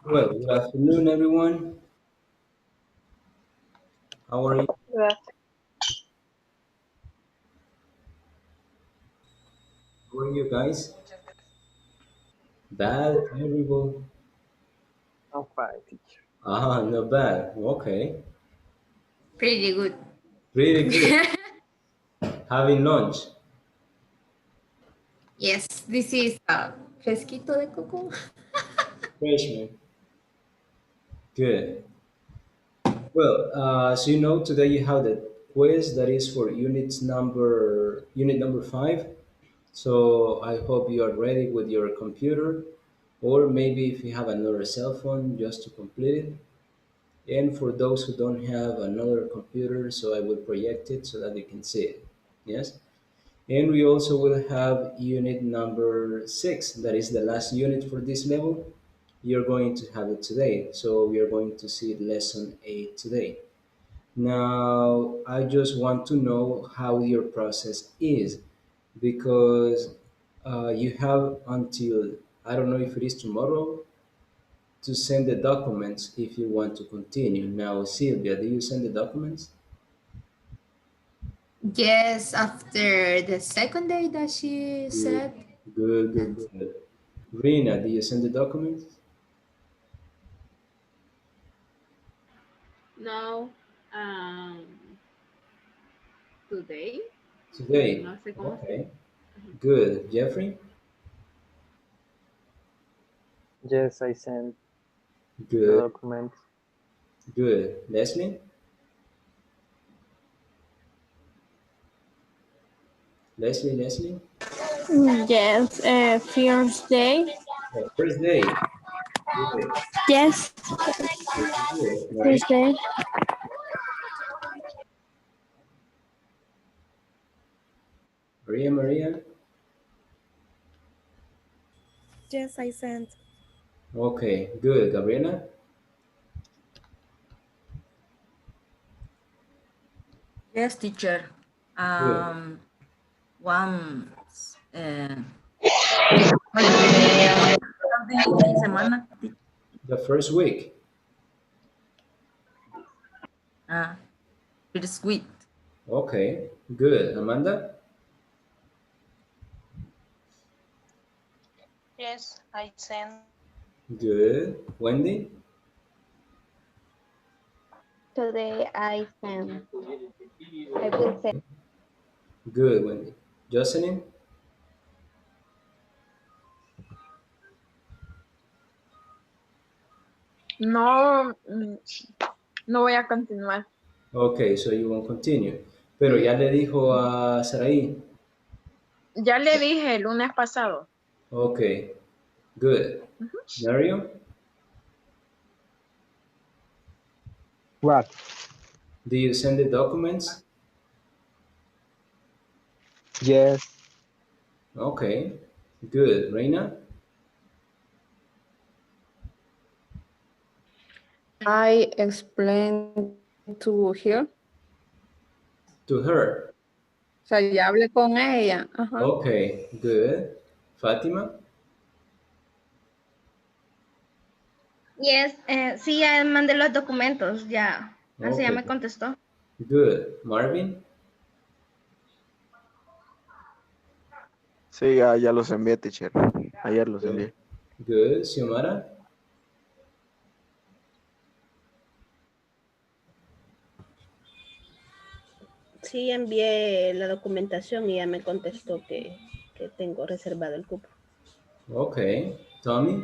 Well, good afternoon, everyone. How are you? Yeah. How are you guys? Bad, terrible. I'm fine, teacher. Ah, not bad. Okay, Pretty good. pretty good. Having lunch. Yes, this is fresquito de coco. Freshman. Good. Well, so today you have the quiz that is for unit number 5. So I hope you are ready with your computer, or maybe if you have another cell phone, just to complete it. And for those who don't have another computer, so I will project it so that you can see it. Yes. And we also will have unit number 6, that is the last unit for this level. You're going to have it today. So we are going to see lesson 8 today. Now, I just want to know how your process is because you have until, I don't know if it is tomorrow, to send the documents if you want to continue. Now, Sylvia, do you send the documents? Yes, after the second day that she Good, said. good, good, good. Rina, do you send the documents? No, today, Today. no sé cómo se. Okay. Good. Jeffrey? Yes, I sent the Good. documents. Good. Leslie? Leslie? Yes, first day. Oh, first day. Good. Yes, Good. Good. Maria? first day. Maria? Yes, I sent. Okay. Good. Gabriela? Yes, teacher. Good. One. Uh, de semana. The first week. Ah, pretty sweet. Okay. Good. Amanda? Yes, I sent. Good. Wendy? Today I send. I will send. Good, Wendy. Jocelyn? No, no voy a continuar. Okay, so you won't continue. Pero ya le dijo a Saraí. Ya le dije el lunes pasado. Okay. Good. Mario? What? Do you send the documents? Yes, Okay. Good. Reina? I explained to her. To her. O sea, ya hablé con ella. Ajá. Okay. Good. Fatima? Yes, sí, ya mandé los documentos, ya. Así ya Okay. me contestó. Good. Marvin? Sí, ya los envié, teacher. Ayer los Good. envié. Good. Xiomara? Sí, envié la documentación y ya me contestó que tengo reservado el cupo. Okay. Tommy?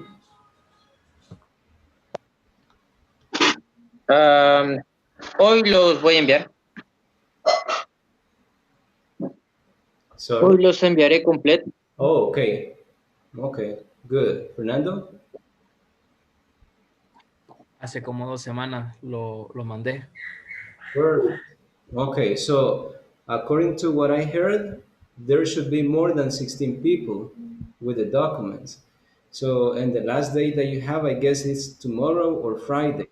Am, Hoy los voy a enviar. Sorry? Hoy los enviaré completo. Oh, okay. Okay. Good. Fernando? Hace como 2 semanas lo mandé. Perfect. Okay, so according to what I heard, there should be more than 16 people with the documents. So, and the last day that you have, I guess, is tomorrow or Friday.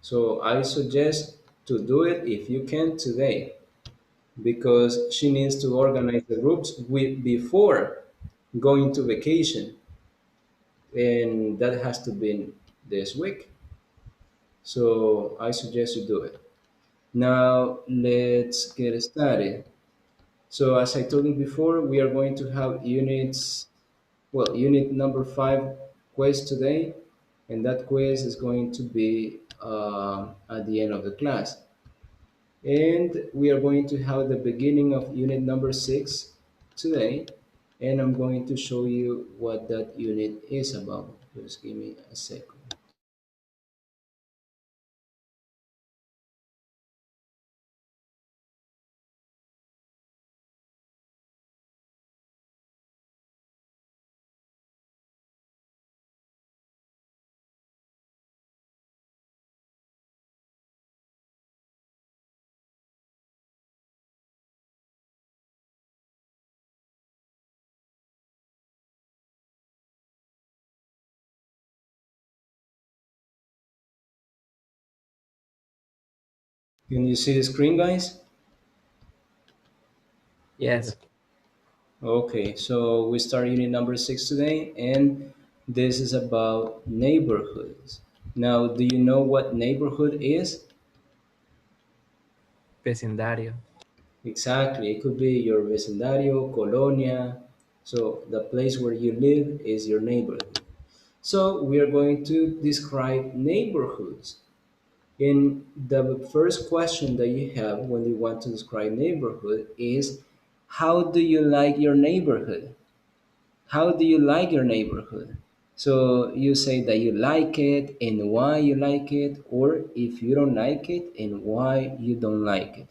So I suggest to do it if you can today, because she needs to organize the groups before going to vacation, and that has to be. this week. So I suggest you do it. Now let's get started. So as I told you before, we are going to have unit number 5 quiz today, and that quiz is going to be at the end of the class. And we are going to have the beginning of unit number 6 today, and I'm going to show you what that unit is about. Just give me a second. Can you see the screen, guys? Yes. Okay, so we start unit number 6 today, and this is about neighborhoods. Now, do you know what neighborhood is? Vecindario. Exactly, it could be your vecindario, colonia. So, the place where you live is your neighborhood. So, we are going to describe neighborhoods. And the first question that you have when you want to describe neighborhood is, how do you like your neighborhood? How do you like your neighborhood? So you say that you like it and why you like it, or if you don't like it and why you don't like it.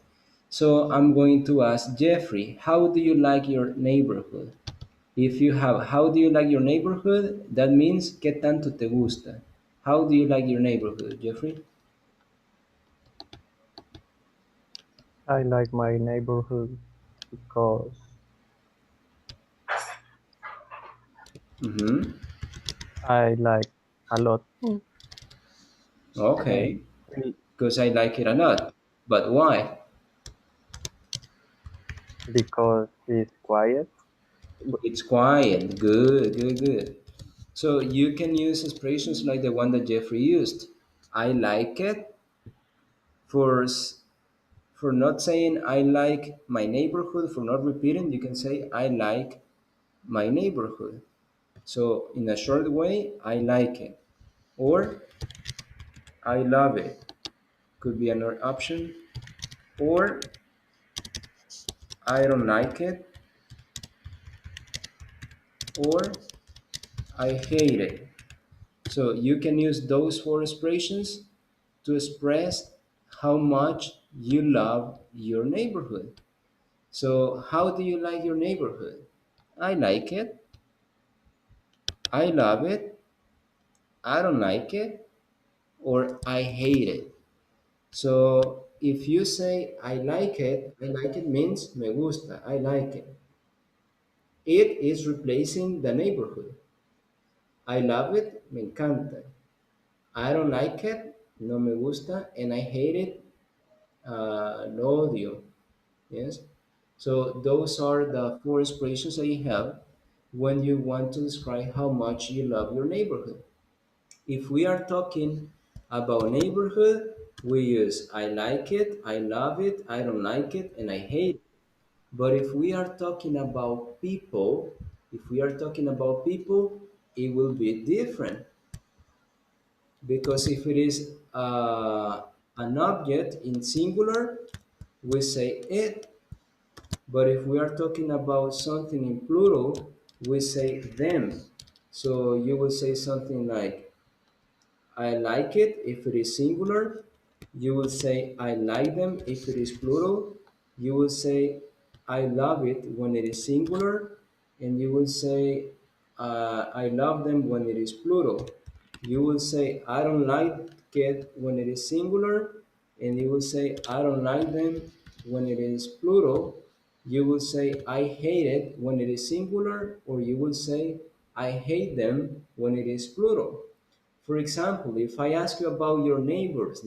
So I'm going to ask Jeffrey, how do you like your neighborhood? If you have how do you like your neighborhood, that means ¿qué tanto te gusta? How do you like your neighborhood, Jeffrey? I like my neighborhood because Mm-hmm. I like a lot. Okay, And because I like it a lot. But why? because it's quiet. It's quiet. Good, good, good. So you can use expressions like the one that Jeffrey used. I like it for for not saying I like my neighborhood, for not repeating, you can say I like my neighborhood. So in a short way, I like it. Or I love it. Could be another option. Or I don't like it. Or I hate it. So you can use those four expressions to express how much you love your neighborhood. So, how do you like your neighborhood? I like it. I love it. I don't like it. Or I hate it. So, if you say I like it means me gusta, I like it. It is replacing the neighborhood. I love it, me encanta. I don't like it, no me gusta, and I hate it, lo odio. Yes. So those are the four expressions that you have when you want to describe how much you love your neighborhood. If we are talking about neighborhood, we use I like it, I love it, I don't like it, and I hate it. But if we are talking about people, it will be different because if it is an object in singular, we say it. But if we are talking about something in plural, we say them. So you will say something like, I like it if it is singular. You will say, I like them if it is plural. You will say, I love it when it is singular. And you will say, I love them when it is plural. You will say, I don't like it when it is singular. And you will say, I don't like them when it is plural. You will say, I hate it when it is singular. Or you will say, I hate them when it is plural. For example, if I ask you about your neighbors,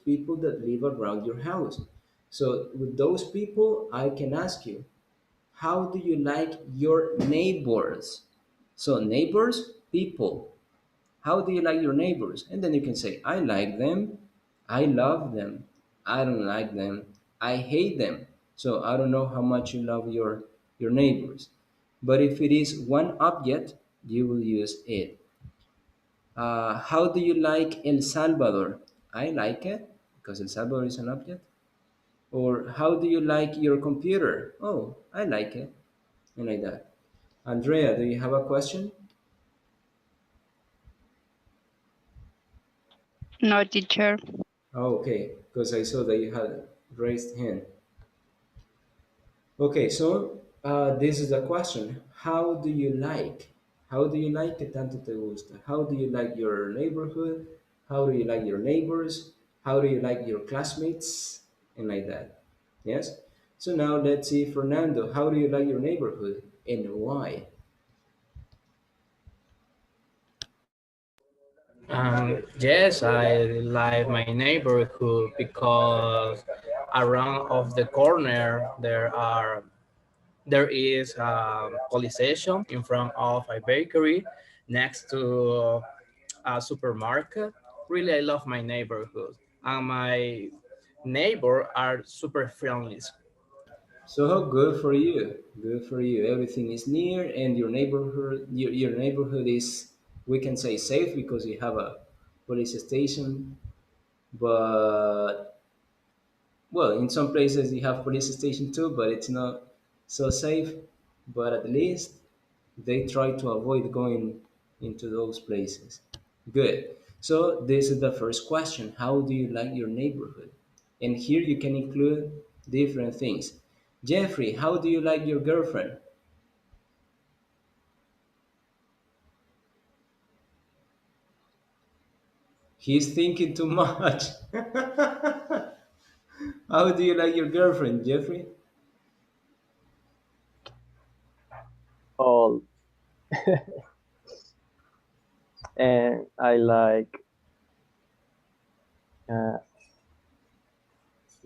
people that live around your house. So with those people, I can ask you, how do you like your neighbors? So neighbors, people. how do you like your neighbors? And then you can say, I like them, I love them, I don't like them, I hate them. So I don't know how much you love your neighbors. But if it is one object, you will use it. How do you like El Salvador? I like it because El Salvador is an object. Or how do you like your computer? Oh, I like it. And like that. Andrea, do you have a question? No, teacher. Oh, okay, because I saw that you had raised hand. Okay, so this is the question. How do you like? How do you like que tanto te gusta? How do you like your neighborhood? How do you like your neighbors? How do you like your classmates? And like that. Yes? So now let's see, Fernando, how do you like your neighborhood and why? Yes, I like my neighborhood because around of the corner there is a police station in front of a bakery next to a supermarket. Really, I love my neighborhood, and my neighbor are super friendly. So good for you. Good for you. Everything is near, and your neighborhood is, we can say, safe because you have a police station. But well, in some places you have police station too, but it's not so safe. But at least they try to avoid going into those places. Good. So this is the first question. How do you like your neighborhood? And here you can include different things. Jeffrey, how do you like your girlfriend? He's thinking too much. How do you like your girlfriend, Jeffrey? All. And I like uh,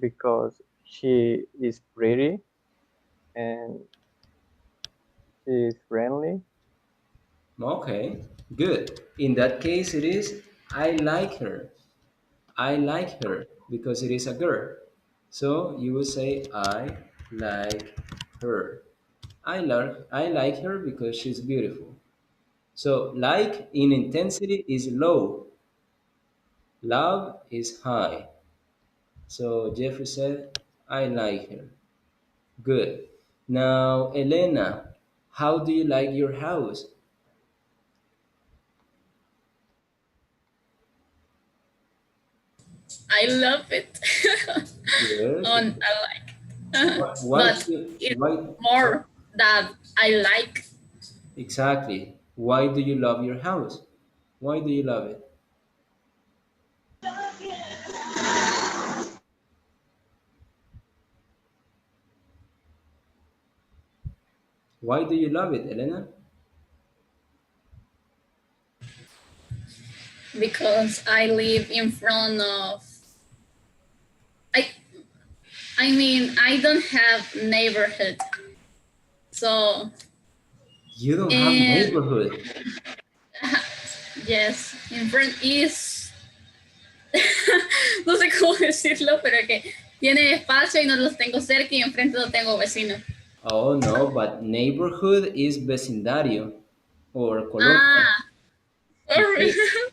because she is pretty and she is friendly. Okay, good. In that case, it is I like her. I like her because it is a girl. So you will say I like her. I like her because she's beautiful. So like in intensity is low, love is high. So Jeffrey said, I like her. Good. Now, Elena, how do you like your house? I love it. Yes. I like, Why? but it's Why? more that I like Exactly. Why do you love your house? Why do you love it? Why do you love it, Elena? because I live in front of. I I mean I don't have neighborhood, so You don't have and neighborhood. yes, in front is no sé cómo decirlo, pero que tiene espacio y no los tengo cerca y enfrente no tengo vecinos. Oh no, but neighborhood is vecindario or colonia. Ah, sorry.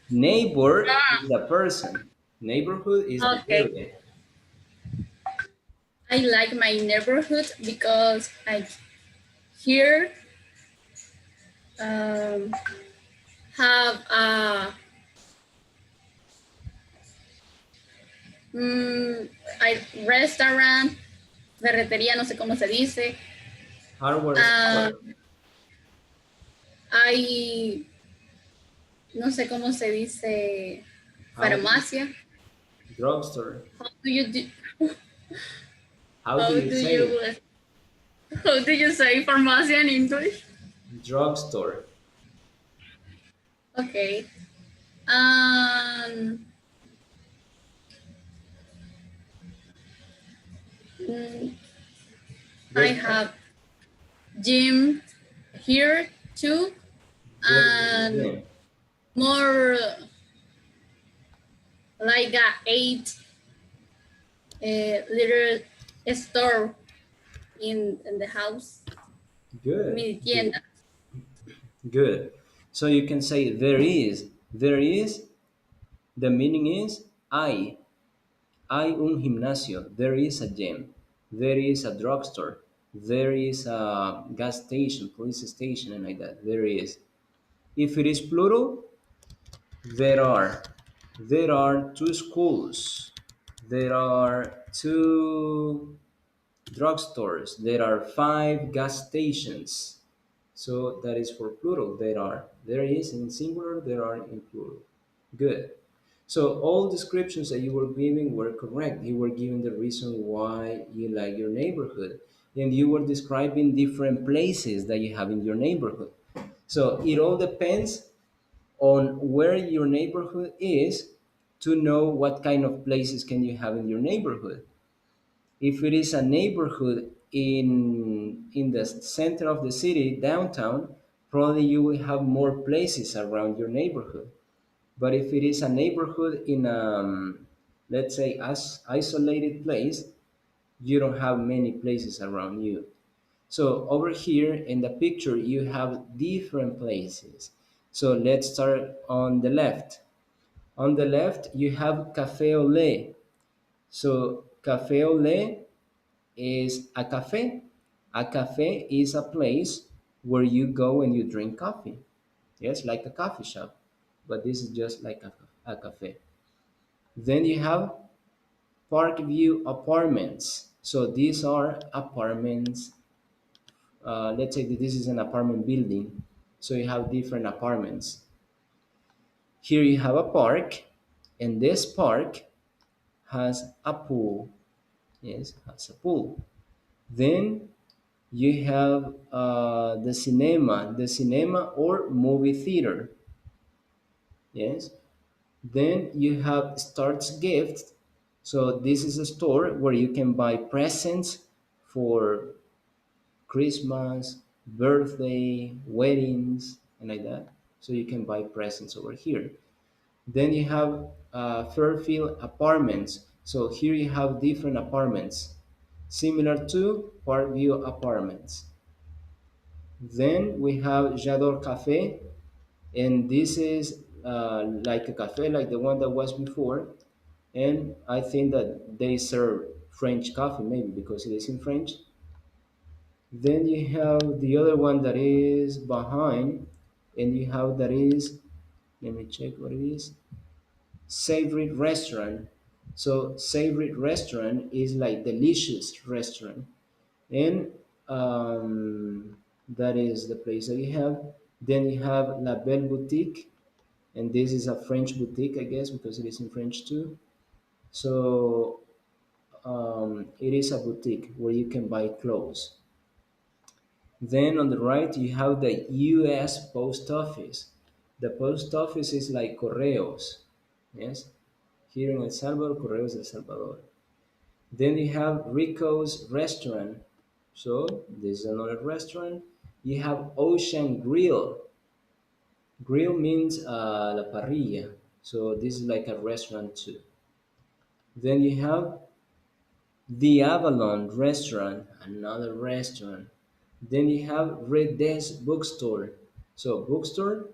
Neighbor is the person. Neighborhood is the Okay. area. I like my neighborhood because I here have a restaurant, ferretería, no sé cómo se dice. Hardware store. Hay, no sé cómo se dice, farmacia. Drugstore. How do you do? How do you say it? How do you say farmacia in English? Drugstore. Okay. I have gym here too, and more like a 8 little store in the house. Good. Mi tienda. Good. So you can say there is. There is. The meaning is hay. Hay un gimnasio. There is a gym. There is a drugstore. There is a gas station, police station, and like that. There is. If it is plural, there are. There are 2 schools. There are 2 drugstores. There are 5 gas stations. So that is for plural. There are. There is in singular, there are in plural. Good. So all descriptions that you were giving were correct. You were giving the reason why you like your neighborhood. And you were describing different places that you have in your neighborhood. So it all depends on where your neighborhood is to know what kind of places can you have in your neighborhood. If it is a neighborhood in the center of the city, downtown, probably you will have more places around your neighborhood. But if it is a neighborhood in let's say as isolated place, you don't have many places around you. So over here in the picture, you have different places. So let's start on the left. On the left, you have Café Olé. So Café Olé is a cafe. A cafe is a place where you go and you drink coffee. Yes, like a coffee shop. But this is just like a cafe. Then you have Parkview Apartments. So these are apartments. Let's say that this is an apartment building. So you have different apartments. Here you have a park, and this park has a pool. Yes, has a pool. Then you have the cinema or movie theater. Yes. Then you have Starts Gift. So this is a store where you can buy presents for Christmas, birthday, weddings, and like that. So you can buy presents over here. Then you have Fairfield Apartments. So here you have different apartments, similar to Parkview Apartments. Then we have Jador Cafe, and this is like a cafe like the one that was before, and I think that they serve French coffee maybe because it is in French. Then you have the other one that is behind, and you have that is, let me check what it is, Savory Restaurant. So Savory Restaurant is like delicious restaurant, and that is the place that you have. Then you have La Belle Boutique, and this is a French boutique, I guess, because it is in French too. So it is a boutique where you can buy clothes. Then on the right, you have the U.S. Post Office. The post office is like Correos, yes? Here in El Salvador, Correos del Salvador. Then you have Rico's Restaurant. So this is another restaurant. You have Ocean Grill. Grill means la parrilla. So this is like a restaurant too. Then you have the Avalon Restaurant, another restaurant. Then you have Red Desk Bookstore. So bookstore,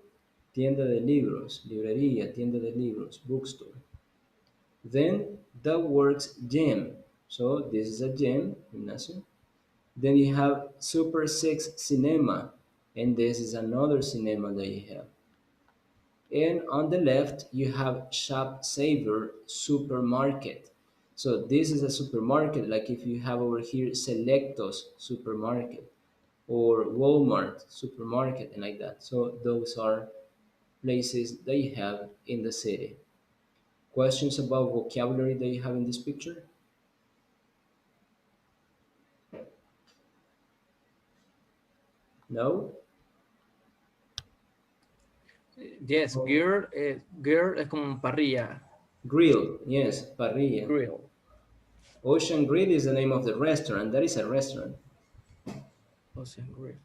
tienda de libros, librería, tienda de libros, bookstore. Then The Works Gym. So this is a gym, gimnasio. Then you have Super Six Cinema, and this is another cinema that you have. And on the left, you have Shop Saver Supermarket. So this is a supermarket, like if you have over here Selectos Supermarket or Walmart Supermarket and like that. So those are places that you have in the city. Questions about vocabulary that you have in this picture? No? Yes, girl es como parrilla. Grill, yes, parrilla. Grill. Ocean Grill is the name of the restaurant. That is a restaurant. Ocean Grill.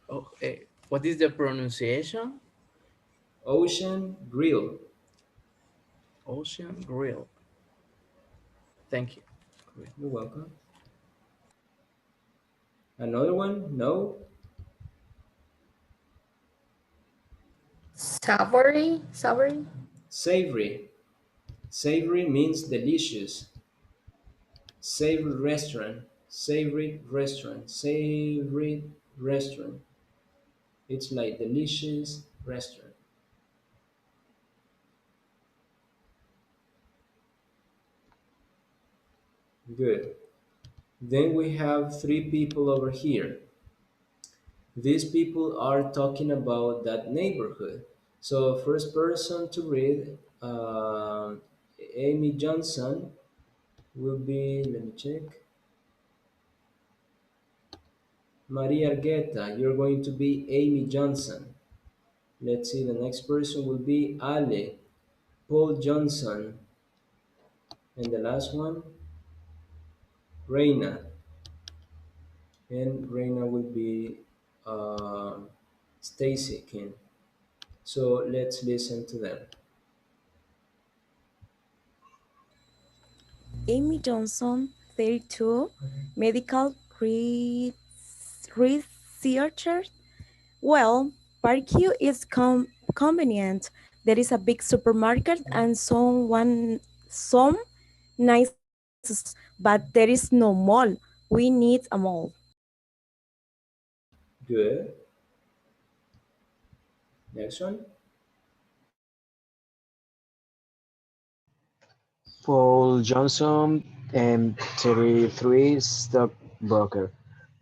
Oh, what is the pronunciation? Ocean Grill. Ocean Grill. Thank you. You're welcome. Another one? No? Savory, savory. Savory. Savory means delicious. Savory restaurant. Savory restaurant. Savory restaurant. It's like delicious restaurant. Good. Then we have three people over here. These people are talking about that neighborhood. So first person to read, Amy Johnson will be, let me check. Maria Argueta, you're going to be Amy Johnson. Let's see, the next person will be Ale, Paul Johnson. And the last one, Reina. And Reina will be Stacy King. So let's listen to them. Amy Johnson, 32, medical researcher. Well, Parkview is convenient. There is a big supermarket and some nice, but there is no mall. We need a mall. Good. Next one. Paul Johnson, 33, stockbroker.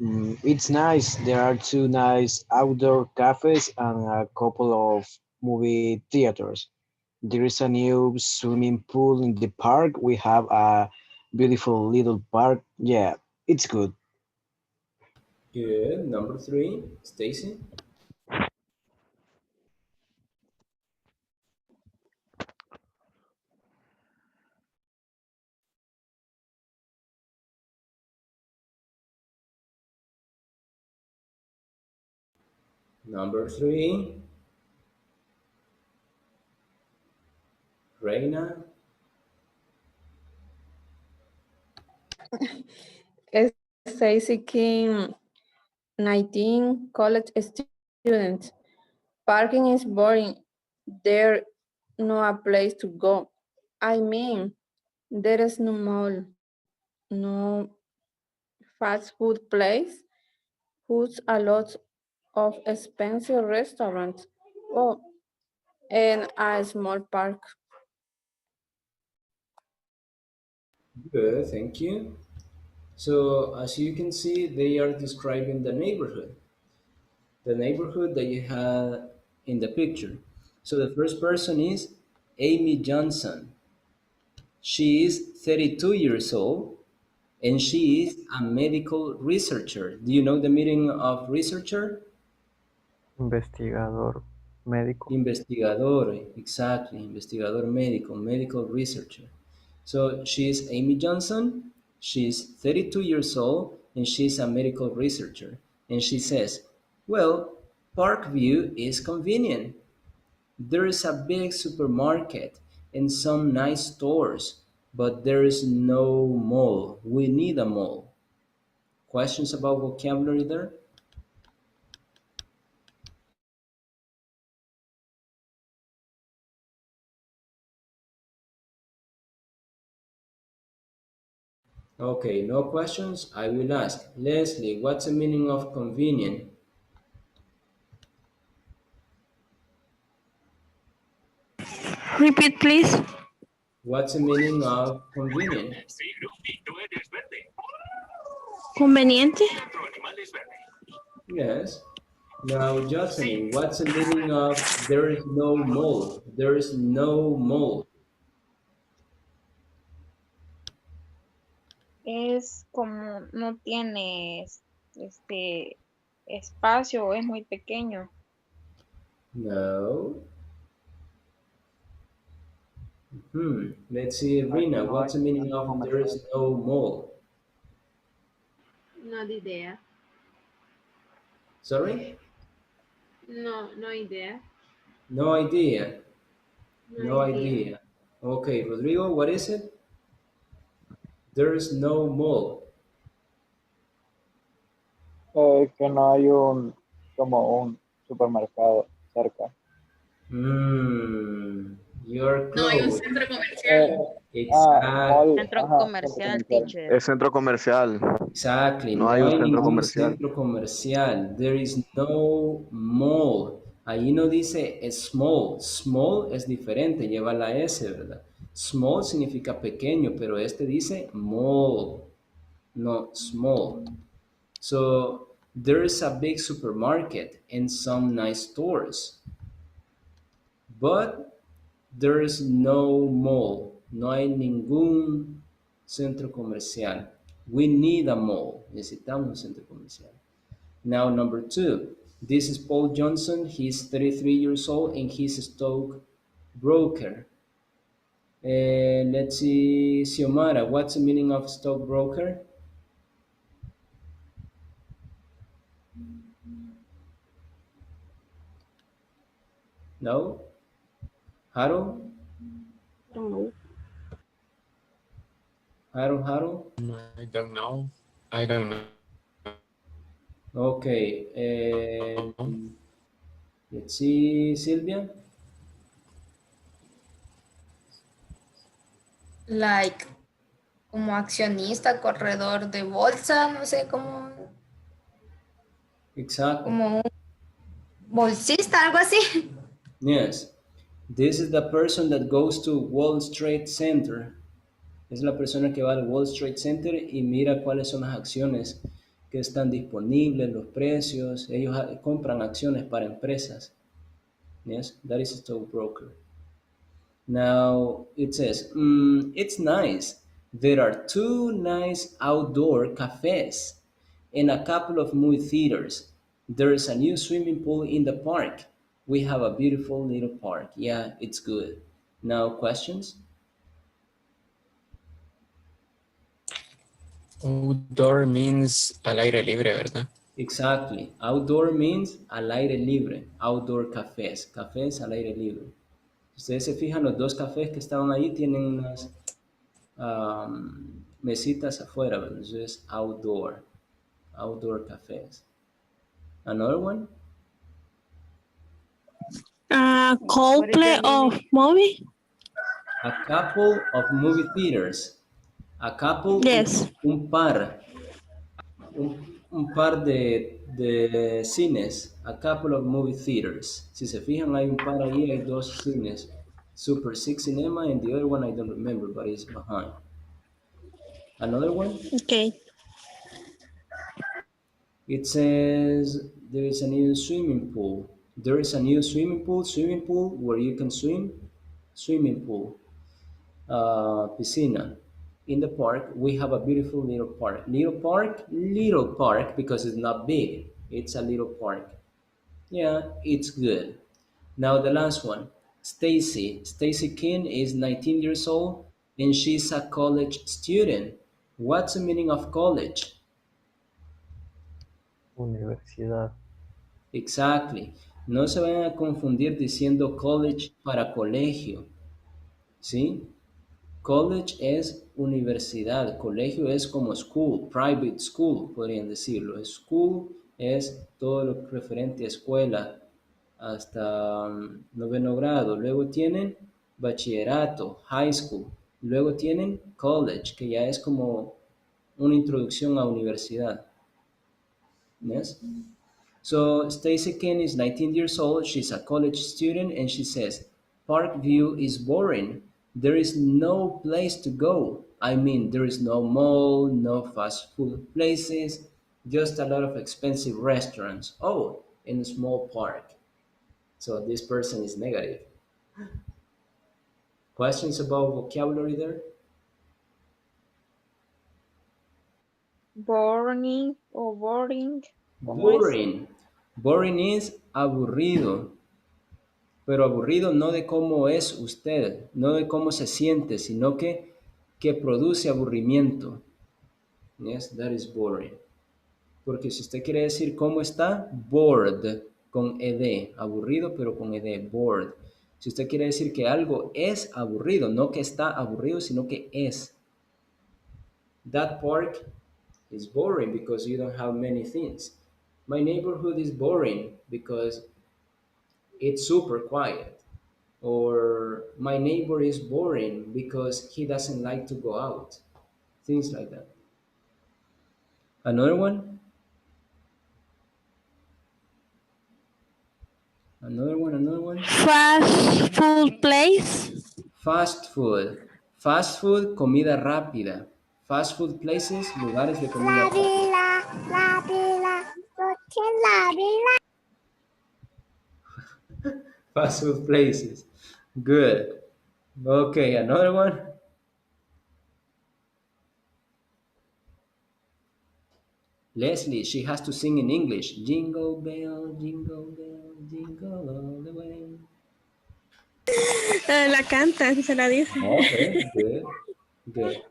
It's nice. There are two nice outdoor cafes and a couple of movie theaters. There is a new swimming pool in the park. We have a beautiful little park. Yeah, it's good. Good. Number three, Stacy. Number three, Reina. Stacy King, 19, college student. Parking is boring. There no a place to go. I mean, there is no mall, no fast food place, who's a lot of expensive restaurants. Oh, and a small park. Good, thank you. So as you can see, they are describing the neighborhood that you had in the picture. So the first person is Amy Johnson. She is 32 years old and she is a medical researcher. Do you know the meaning of researcher? Investigador médico. Investigador, exactly, investigador médico, medical researcher. So she's Amy Johnson, she's 32 years old, and she's a medical researcher. And she says, well, Parkview is convenient. There is a big supermarket and some nice stores, but there is no mall. We need a mall. Questions about vocabulary there? Okay, no questions? I will ask. Leslie, what's the meaning of convenient? Repeat, please. What's the meaning of convenient? Conveniente. Yes. Now, Jocelyn, what's the meaning of there is no mall? There is no mall. Es como no tiene espacio, es muy pequeño. No. Let's see, Rina, what's the meaning of there is no mall? No idea. Sorry? No idea. No idea. No idea. idea. Okay, Rodrigo, what is it? There is no mall. Que no hay como un supermercado cerca. You're No hay un close. centro comercial. Exactly. Centro Ajá, comercial, teacher. Es centro comercial. Exactly. No No hay un hay centro ningún comercial. centro comercial. There is no mall. Ahí no dice small. Small es diferente, lleva la S, ¿verdad? Small significa pequeño, pero este dice mall, no small. So there is a big supermarket and some nice stores, but there is no mall. No hay ningún centro comercial. We need a mall. Necesitamos un centro comercial. Now, number 2. This is Paul Johnson. He's 33 years old and he's a stockbroker. Let's see, Xiomara, what's the meaning of stockbroker? No? Harold? No. Harold? I don't know. I don't know. Okay. Let's see, Silvia? Like, como accionista, corredor de bolsa, no sé, como, Exactly. como un bolsista, algo así. Yes. This is the person that goes to Wall Street Center. Es la persona que va al Wall Street Center y mira cuáles son las acciones que están disponibles, los precios. Ellos compran acciones para empresas. Yes, that is a stockbroker. Now it says, it's nice. There are 2 nice outdoor cafes and a couple of movie theaters. There is a new swimming pool in the park. We have a beautiful little park. Yeah, it's good. Now, questions? Outdoor means al aire libre, ¿verdad? Exactly. Outdoor means al aire libre. Outdoor cafés. Cafés al aire libre. Si ustedes se fijan, los 2 cafés que estaban ahí tienen unas mesitas afuera, ¿verdad? Entonces, outdoor. Outdoor cafés. Another one? A couple of movie. A couple of movie theaters. A couple, Yes. un par. Un par de cines. A couple of movie theaters. Si se fijan, hay un par ahí, hay 2 cines. Super 6 Cinema and the other one I don't remember, but it's behind. Another one? Okay. It says there is a new swimming pool. There is a new swimming pool where you can swim. Swimming pool. Piscina. In the park, we have a beautiful little park. Little park because it's not big. It's a little park. Yeah, it's good. Now the last one. Stacy. Stacy King is 19 years old and she's a college student. What's the meaning of college? Universidad. Exactly. No se vayan a confundir diciendo college para colegio. ¿Sí? College es universidad, colegio es como school, private school, podrían decirlo. School es todo lo referente a escuela hasta noveno grado. Luego tienen bachillerato, high school. Luego tienen college, que ya es como una introducción a universidad. Yes? So Stacy King is 19 years old. She's a college student and she says, Parkview is boring. There is no place to go. I mean, there is no mall, no fast food places, just a lot of expensive restaurants. Oh, in a small park. So this person is negative. Questions about vocabulary there? Boring o boring. ¿Cómo es? Boring. Boring is aburrido. Pero aburrido no de cómo es usted, no de cómo se siente, sino que produce aburrimiento. Yes, that is boring. Porque si usted quiere decir cómo está, bored. con ed, aburrido pero con ed, bored. Si usted quiere decir que algo es aburrido, no que está aburrido, sino que es. That park is boring because you don't have many things. My neighborhood is boring because it's super quiet. Or my neighbor is boring because he doesn't like to go out. Things like that. Another one? Another one? Fast food place. Fast food. Fast food, comida rápida. Fast food places, lugares de comida rápida. Fast food places. Good. Okay, another one. Leslie, she has to sing in English. Jingle bell, jingle all the way. La canta, si se la dice. Okay, good, good.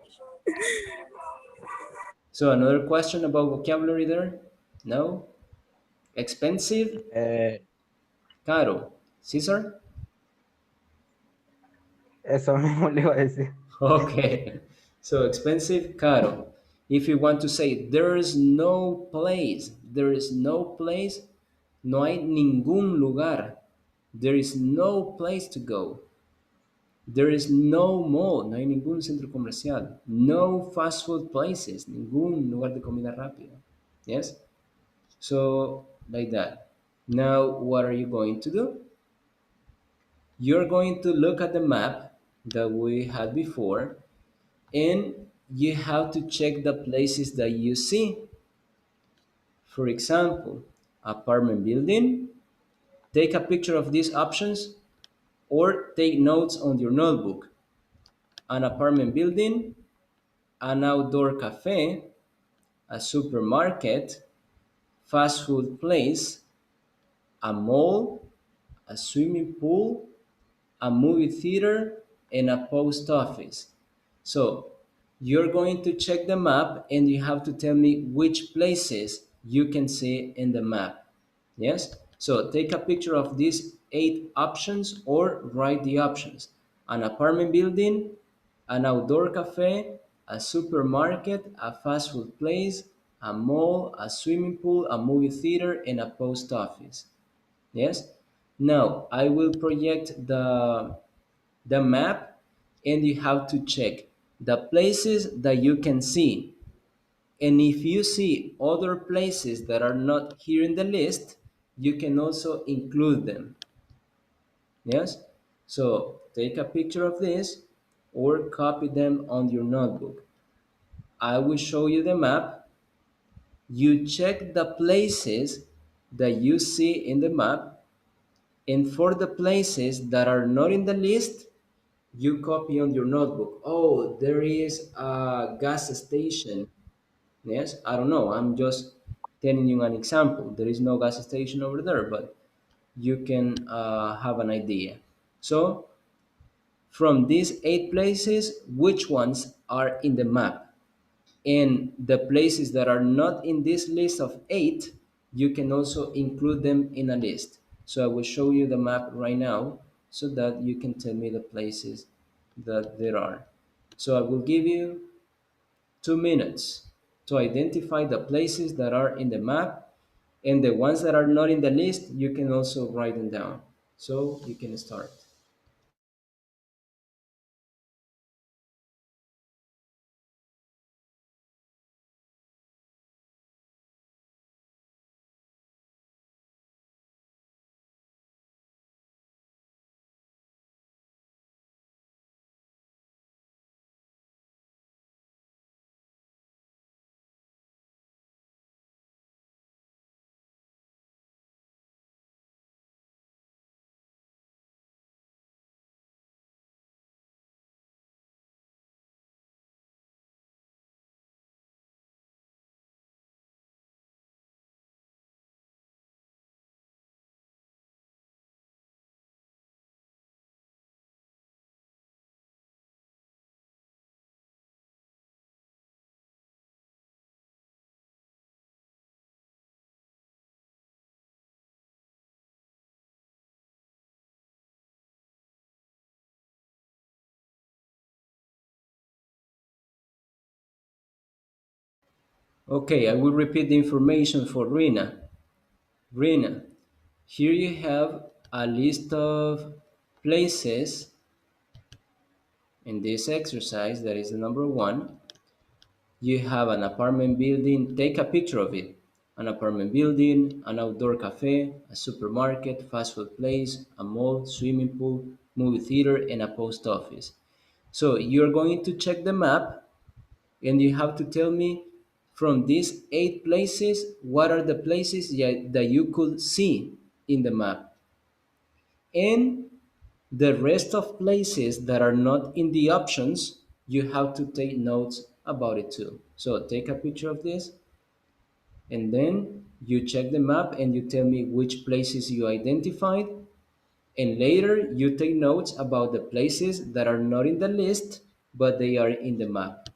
So another question about vocabulary there? No? Expensive? Caro. Cesar? Eso mismo le iba a decir. Okay. So expensive, caro. If you want to say there is no place, no hay ningún lugar. There is no place to go. There is no mall, no hay ningún centro comercial. No fast food places, ningún lugar de comida rápida. Yes? So, like that. Now, what are you going to do? You're going to look at the map that we had before, and you have to check the places that you see. For example, apartment building. Take a picture of these options or take notes on your notebook. An apartment building, an outdoor cafe, a supermarket, fast food place, a mall, a swimming pool, a movie theater, and a post office. So you're going to check the map and you have to tell me which places you can see in the map. Yes? So take a picture of these 8 options or write the options. An apartment building, an outdoor cafe, a supermarket, a fast food place, a mall, a swimming pool, a movie theater, and a post office. Yes? Now I will project the map and you have to check the places that you can see. And if you see other places that are not here in the list, you can also include them. Yes? So take a picture of this or copy them on your notebook. I will show you the map. You check the places that you see in the map, and for the places that are not in the list, you copy on your notebook. Oh, there is a gas station. Yes, I don't know. I'm just telling you an example. There is no gas station over there, but you can have an idea. So, from these 8 places, which ones are in the map? And the places that are not in this list of 8, you can also include them in a list. So I will show you the map right now so that you can tell me the places that there are. So I will give you 2 minutes to identify the places that are in the map, and the ones that are not in the list, you can also write them down. So you can start. Okay, I will repeat the information for Rina. Rina, here you have a list of places in this exercise, that is the number one. You have an apartment building, take a picture of it. An apartment building, an outdoor cafe, a supermarket, fast food place, a mall, swimming pool, movie theater, and a post office. So you're going to check the map and you have to tell me from these 8 places, what are the places that you could see in the map. And the rest of places that are not in the options, you have to take notes about it too. So take a picture of this and then you check the map and you tell me which places you identified. And later you take notes about the places that are not in the list, but they are in the map.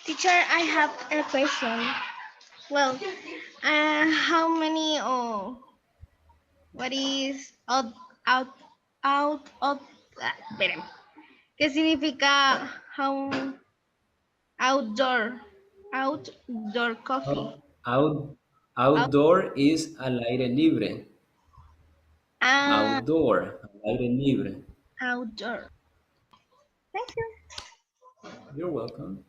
Teacher, I have a question. Well, how many what is out, espérame. ¿Qué significa outdoor, outdoor coffee? Out, outdoor is al aire libre. Ah, Outdoor, al aire libre. outdoor. Thank you. You're welcome.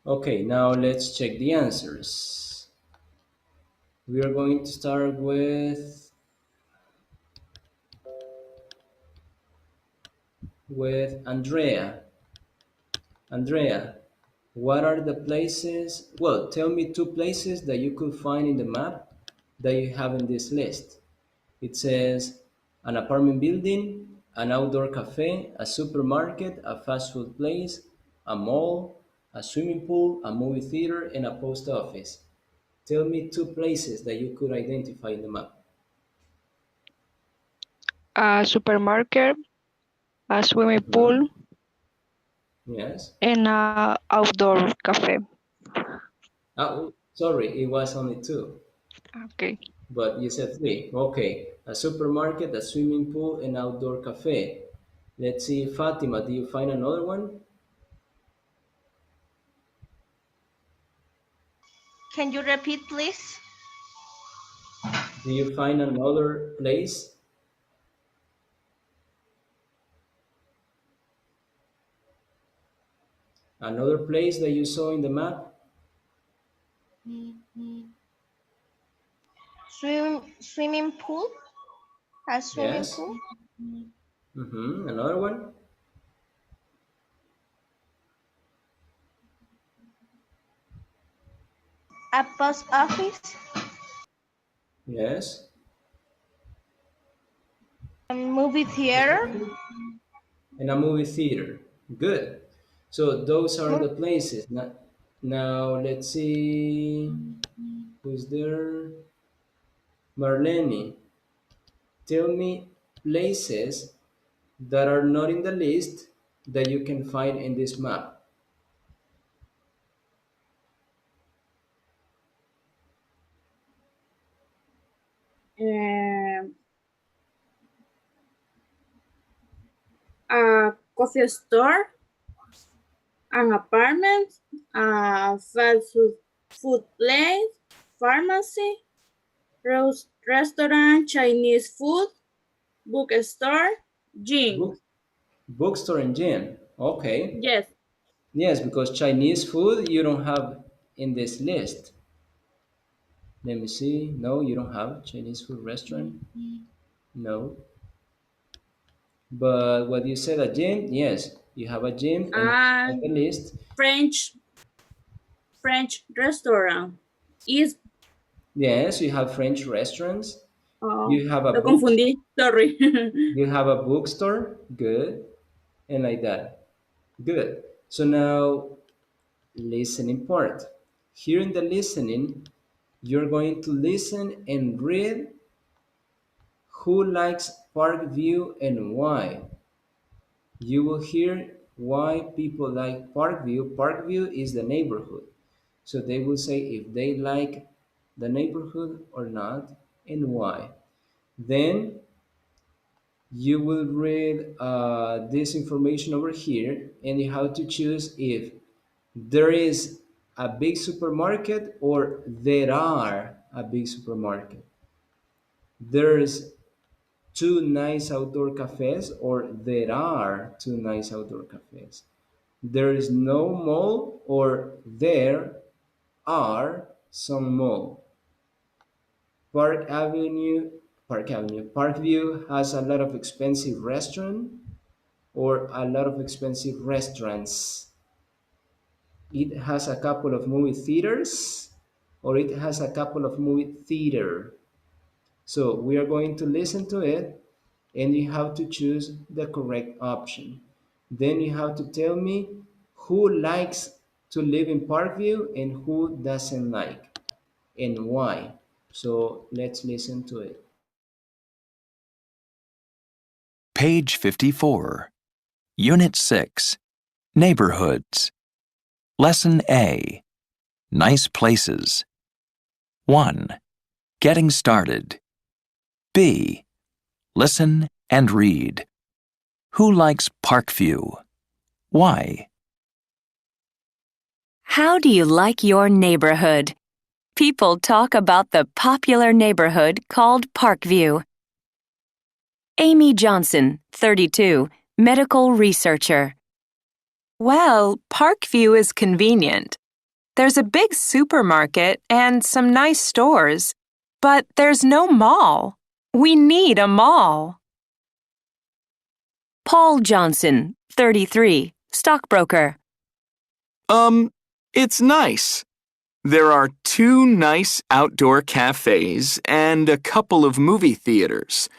Okay, now let's check the answers. We are going to start with Andrea. Andrea, what are the places? Well, tell me 2 places that you could find in the map that you have in this list. It says an apartment building, an outdoor cafe, a supermarket, a fast food place, a mall, a swimming pool, a movie theater, and a post office. Tell me 2 places that you could identify in the map. A supermarket, a swimming pool, Yes. and a outdoor cafe. Oh, sorry, it was only 2. Okay. But you said 3. Okay. A supermarket, a swimming pool, and outdoor cafe. Let's see, Fatima, do you find another one? Can you repeat, please? Do you find another place? Another place that you saw in the map? Swimming pool? A swimming Yes. pool? Another one? A post office? Yes. A movie theater? And a movie theater. Good. So those are the places. Now let's see who's there. Marlene, tell me places that are not in the list that you can find in this map. A coffee store, an apartment, a fast food place, pharmacy, restaurant, Chinese food, bookstore, gym. Bookstore and gym. Okay. Yes. Yes, because Chinese food you don't have in this list. Let me see. No, you don't have Chinese food restaurant. No. But what you said, a gym, yes, you have a gym and the list. French restaurant is. Yes, you have French restaurants. Oh, You have a lo confundí. Sorry. You have a bookstore. Good. And like that. Good. So now, listening part. Here in the listening, you're going to listen and read who likes Parkview and why. You will hear why people like Parkview. Parkview is the neighborhood. So they will say if they like the neighborhood or not and why. Then you will read this information over here and you have to choose if there is a big supermarket or there are a big supermarket. There's 2 nice outdoor cafes or there are 2 nice outdoor cafes. There is no mall or there are some mall. Parkview has a lot of expensive restaurant or a lot of expensive restaurants. It has a couple of movie theaters or it has a couple of movie theater. So we are going to listen to it and you have to choose the correct option. Then you have to tell me who likes to live in Parkview and who doesn't like and why. So let's listen to it. Page 54. Unit 6. Neighborhoods. Lesson A. Nice places. 1. Getting started. B. Listen and read. Who likes Parkview? Why? How do you like your neighborhood? People talk about the popular neighborhood called Parkview. Amy Johnson, 32, medical researcher. Well, Parkview is convenient. There's a big supermarket and some nice stores. But there's no mall. We need a mall. Paul Johnson, 33, stockbroker. It's nice. There are 2 nice outdoor cafes and a couple of movie theaters.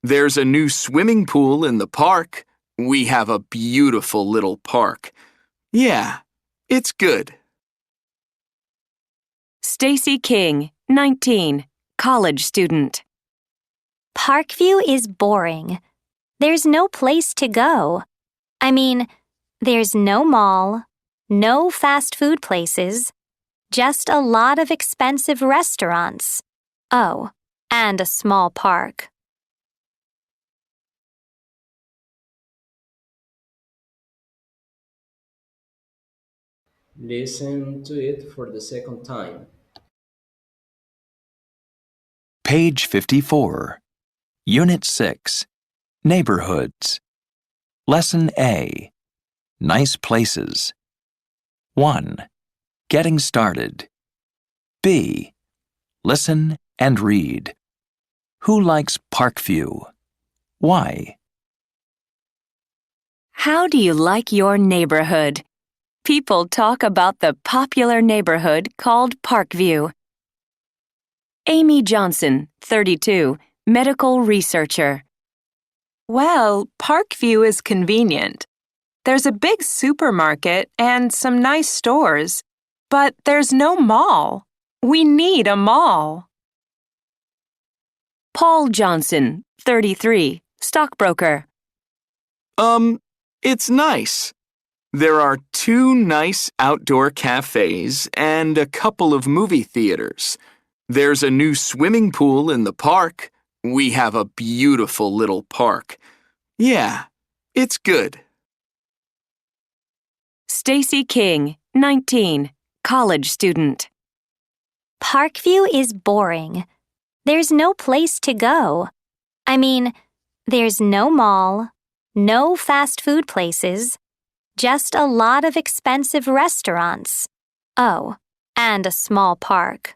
There's a new swimming pool in the park. We have a beautiful little park. Yeah, it's good. Stacy King, 19, college student. Parkview is boring. There's no place to go. I mean, there's no mall, no fast food places, just a lot of expensive restaurants. Oh, and a small park. Listen to it for the second time. Page 54. Unit 6. Neighborhoods. Lesson A. Nice places. 1. Getting started. B. Listen and read. Who likes Parkview? Why? How do you like your neighborhood? People talk about the popular neighborhood called Parkview. Amy Johnson, 32, medical researcher. Well, Parkview is convenient. There's a big supermarket and some nice stores, but there's no mall. We need a mall. Paul Johnson, 33, stockbroker. It's nice. There are 2 nice outdoor cafes and a couple of movie theaters. There's a new swimming pool in the park. We have a beautiful little park. Yeah, it's good. Stacy King, 19, college student. Parkview is boring. There's no place to go. I mean, there's no mall, no fast food places, just a lot of expensive restaurants. Oh, and a small park.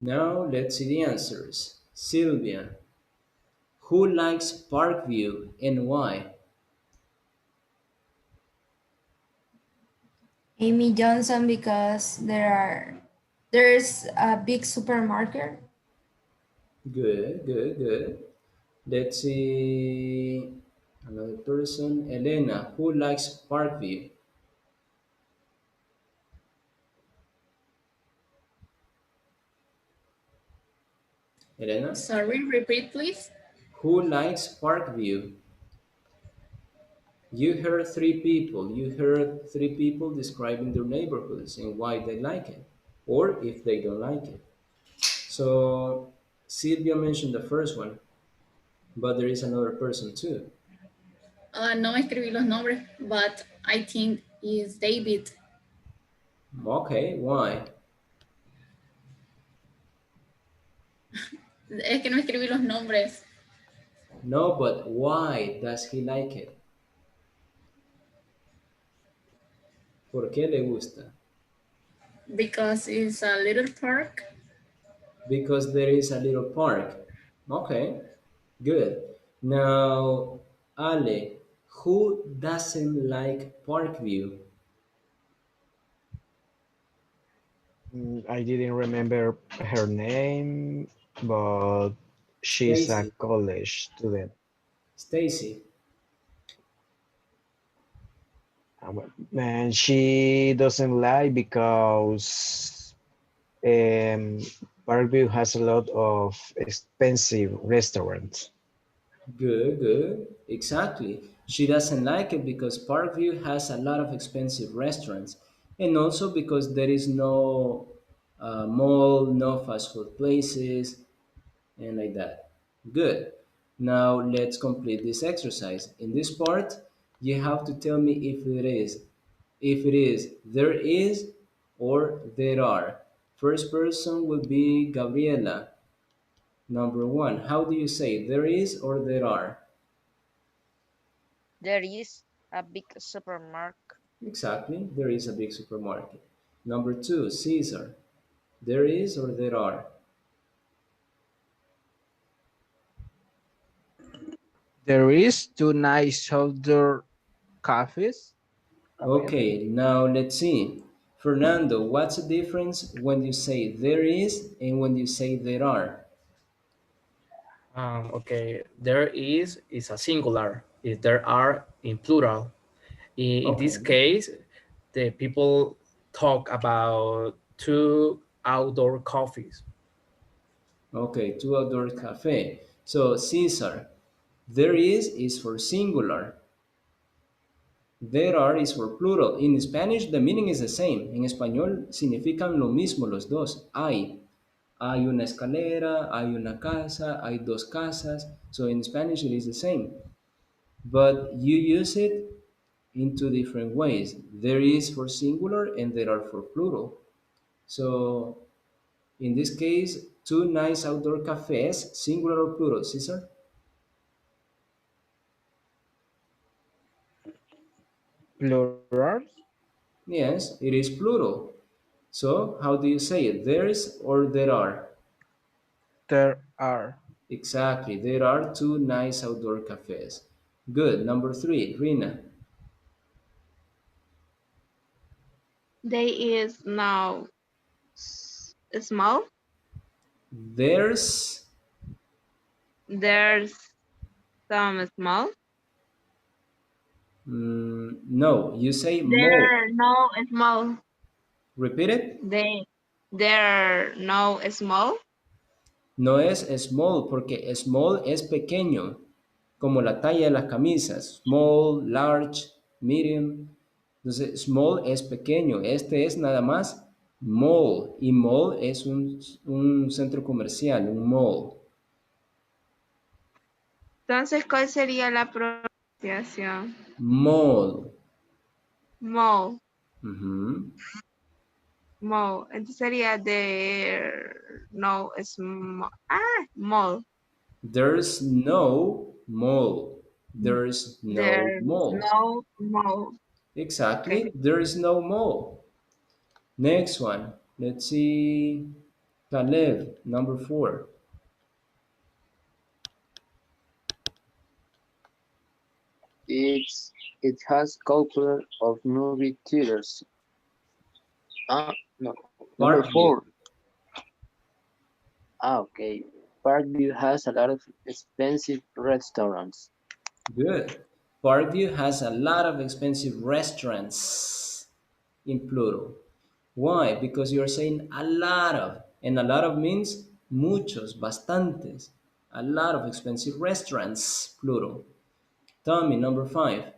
Now let's see the answers. Sylvia. Who likes Parkview and why? Amy Johnson, because there's a big supermarket. Good, good, good. Let's see another person. Elena, who likes Parkview? Elena, Sorry, repeat, please. who likes Parkview? You heard 3 people. You heard 3 people describing their neighborhoods and why they like it, or if they don't like it. So Sylvia mentioned the first one, but there is another person too. No escribí los nombres, but I think is David. Okay, why? Es que no escribí los nombres No, but why does he like it? ¿Por qué le gusta? because it's a little park. Because there is a little park. Okay, good. Now, Ale, who doesn't like Parkview? I didn't remember her name, but she's a Stacy. college student. Stacy. And she doesn't like because Parkview has a lot of expensive restaurants. Good, good. Exactly. She doesn't like it because Parkview has a lot of expensive restaurants, and also because there is no mall, no fast food places, and like that. Good. Now let's complete this exercise. In this part, you have to tell me if it is. If it is, there is or there are. First person will be Gabriela. Number 1. How do you say there is or there are? There is a big supermarket. Exactly, there is a big supermarket. Number two, Caesar. There is or there are? There is two nice outdoor cafes. Okay, now let's see. Fernando, what's the difference when you say there is and when you say there are? Okay, there is a singular. If there are in plural. In this Okay. case, the people talk about two outdoor coffees. Okay, two outdoor cafe. So Caesar, there is for singular. There are is for plural. In Spanish the meaning is the same. En español significan lo mismo los dos. Hay. Hay una escalera, hay una casa, hay dos casas. So in Spanish it is the same. But you use it in two different ways. There is for singular and there are for plural. So in this case, two nice outdoor cafes, singular or plural, Caesar? Plural? Yes, it is plural. So how do you say it? There's or there are? There are. Exactly. There are two nice outdoor cafes. Good. Number three, Rina. They is now small. There's There's some small. no. You say more. There no small. Repeat it. There no small. No es small porque small es pequeño, como la talla de las camisas. Small, large, medium. Entonces, small es pequeño. Este es nada más mall. Y mall es un centro comercial, un mall. Entonces, ¿cuál sería la pronunciación? Mall. Mall. Ujú. Mall. Entonces sería there no small. Mall. There's no mall. There's no There's mall. no mall. Exactly. Okay. There is no mall. Next one. Let's see. Caleb, number four. It has couple of movie theaters. No. Number Parkview. four. Okay. Parkview has a lot of expensive restaurants. Good. Parkview has a lot of expensive restaurants in plural. Why? Because you're saying a lot of, and a lot of means muchos, bastantes. A lot of expensive restaurants, plural. Tommy, number five.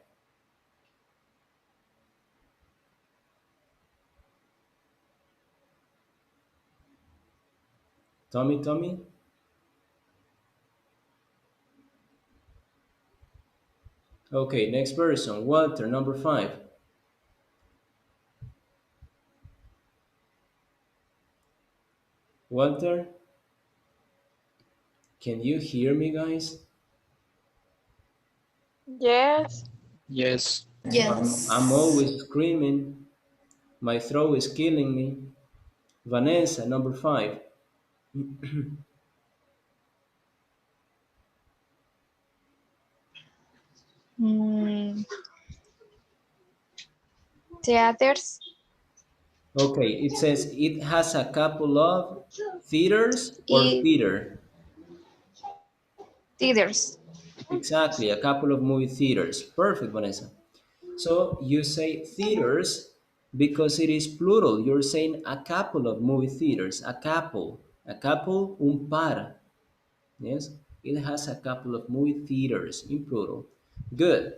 Tommy? Okay, next person. Walter, number five. Walter, can you hear me, guys? Yes. Yes. I'm always screaming. My throat is killing me. Vanessa, number five. Theaters. Okay, it says it has a couple of theaters or theater. Theaters. Exactly, a couple of movie theaters. Perfect, Vanessa. So you say theaters because it is plural. You're saying a couple of movie theaters, a couple, un par. Yes, it has a couple of movie theaters in plural. Good.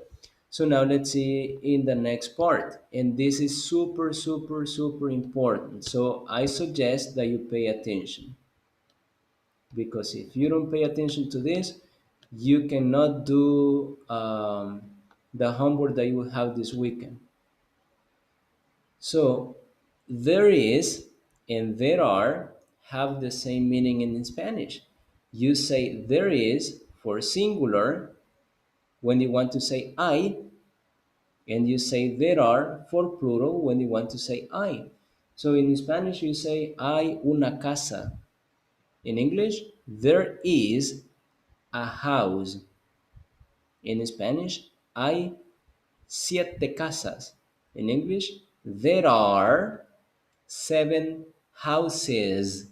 So now let's see in the next part. And this is super, super, super important. So I suggest that you pay attention. Because if you don't pay attention to this, you cannot do the homework that you will have this weekend. So there is and there are have the same meaning in Spanish. You say there is for singular when you want to say I, And you say there are for plural when you want to say I. So in Spanish, you say hay una casa. In English, there is a house. In Spanish, hay 7 casas. In English, there are 7 houses.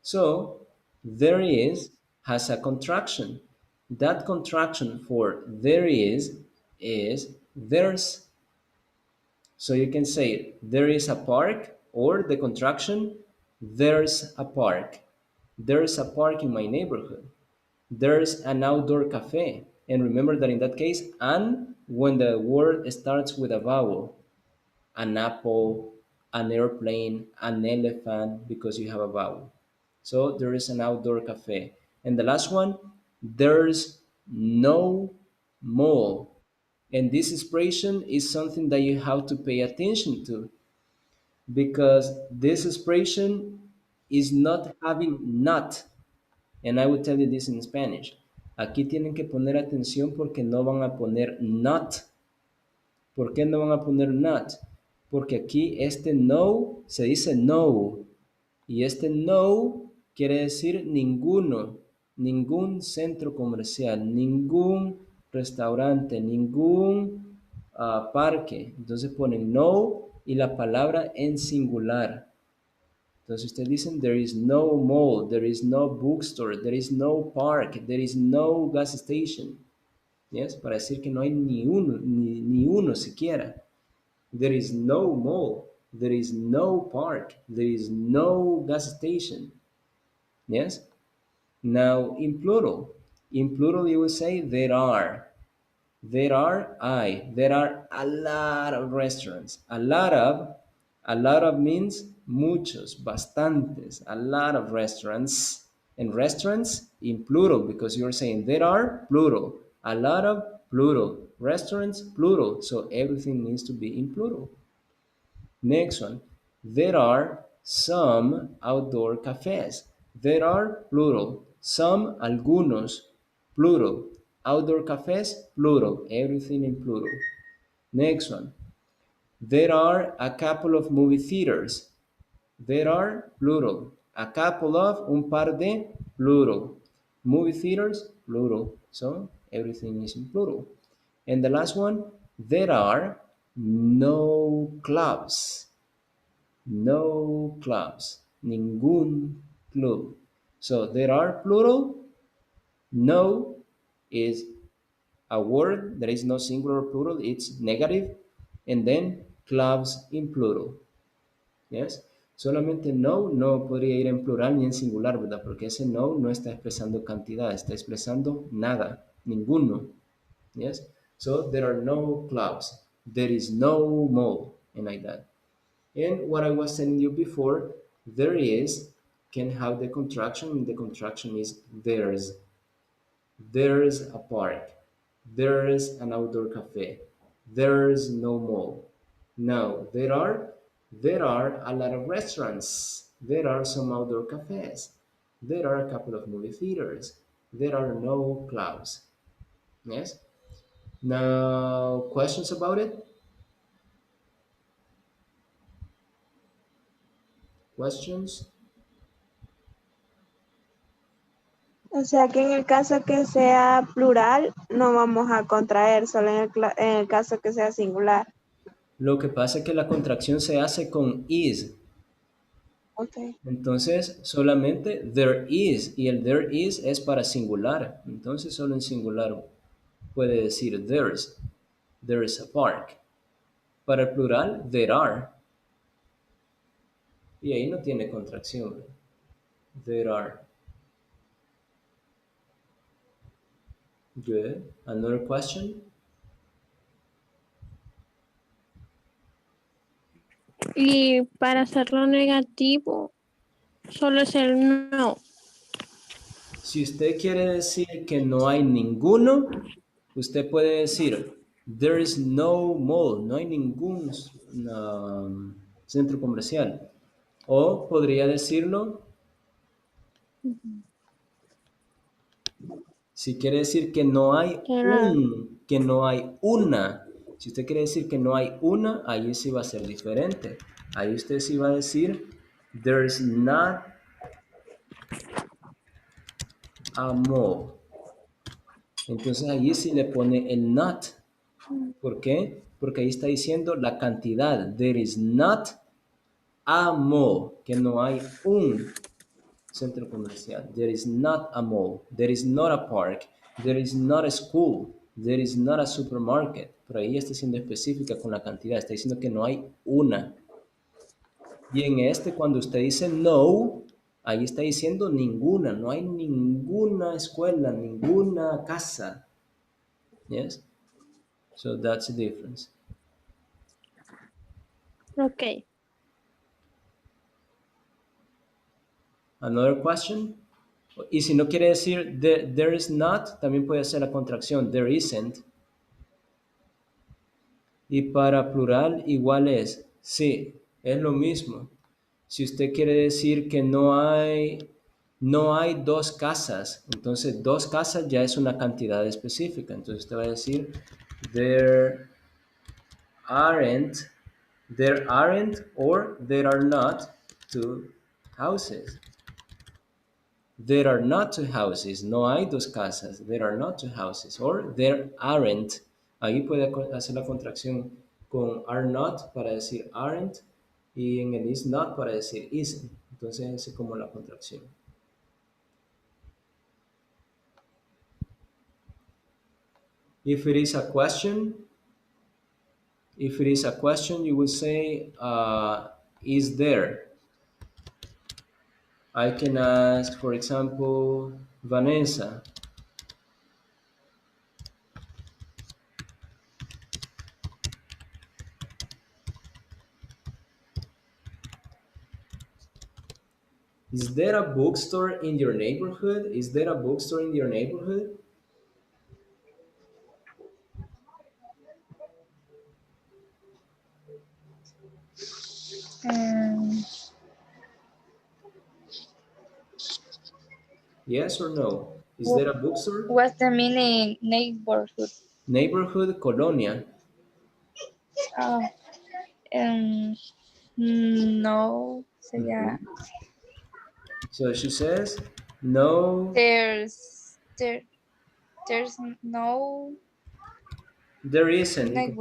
So, there is has a contraction. That contraction for there is there's. So you can say there is a park, or the contraction there's a park. There's a park in my neighborhood. There's an outdoor cafe. And remember that in that case, an, when the word starts with a vowel, an apple, an airplane, an elephant, because you have a vowel. So there is an outdoor cafe. And the last one, there's no mall. And this expression is something that you have to pay attention to, because this expression is not having not. And I will tell you this in Spanish. Aquí tienen que poner atención porque no van a poner not. ¿Por qué no van a poner not? Porque aquí este no se dice no. Y este no quiere decir ninguno, ningún centro comercial, ningún restaurante, ningún parque. Entonces ponen no y la palabra en singular. Entonces ustedes dicen, there is no mall, there is no bookstore, there is no park, there is no gas station. Yes, para decir que no hay ni uno siquiera. There is no mall, there is no park, there is no gas station. Yes? Now in plural you will say there are. There are a lot of restaurants. A lot of means muchos, bastantes, a lot of restaurants. And restaurants in plural, because you're saying there are plural, a lot of plural, restaurants plural. So everything needs to be in plural. Next one, there are some outdoor cafes. There are plural, some, algunos, plural. Outdoor cafes, plural, everything in plural. Next one, there are a couple of movie theaters. There are, plural. A couple of, un par de, plural. Movie theaters, plural. So everything is in plural. And the last one, there are no clubs. No clubs. Ningún club. So there are plural. No is a word. There is no singular or plural. It's negative. And then clubs in plural. Yes. Solamente no podría ir en plural ni en singular, ¿verdad? Porque ese no está expresando cantidad, está expresando nada, ninguno. Yes. So there are no clubs. There is no mall, and like that. And what I was telling you before, there is can have the contraction, and the contraction is there's. There's a park. There's an outdoor cafe. There's no mall. No, there are a lot of restaurants. There are some outdoor cafes. There are a couple of movie theaters. There are no clubs. Yes? Now, questions about it? Questions? O sea que en el caso que sea plural, no vamos a contraer, solo en el caso que sea singular. Lo que pasa es que la contracción se hace con is. Okay. Entonces, solamente there is, y el there is es para singular. Entonces, solo en singular puede decir there's a park. Para el plural, there are. Y ahí no tiene contracción. There are. Good. Another question? Y para hacerlo negativo, solo es el no. Si usted quiere decir que no hay ninguno, usted puede decir there is no mall, no hay ningún centro comercial. O podría decirlo Si quiere decir que no hay que no hay una. Si usted quiere decir que no hay una, ahí sí va a ser diferente. Ahí usted sí va a decir, there's not a mall. Entonces ahí sí le pone el not. ¿Por qué? Porque ahí está diciendo la cantidad. There is not a mall. Que no hay un centro comercial. There is not a mall. There is not a park. There is not a school. There is not a supermarket. Pero ahí está siendo específica con la cantidad. Está diciendo que no hay una. Y en este, cuando usted dice no, ahí está diciendo ninguna. No hay ninguna escuela, ninguna casa. Yes? So that's the difference. Okay. Another question? Y si no quiere decir there is not, también puede ser la contracción there isn't. Y para plural igual es, sí, es lo mismo. Si usted quiere decir que no hay dos casas, entonces dos casas ya es una cantidad específica. Entonces usted va a decir there aren't or there are not two houses. There are not two houses. No hay dos casas. There are not two houses. Or there aren't. Ahí puede hacer la contracción con are not para decir aren't y en el is not para decir isn't. Entonces es como la contracción. If it is a question, you will say is there. I can ask, for example, Vanessa. Is there a bookstore in your neighborhood? Is there a bookstore in your neighborhood? Yes or no? Is there a bookstore? What's the meaning neighborhood? Neighborhood, colonia. Oh, no, sería. So she says, no. There's no. There isn't.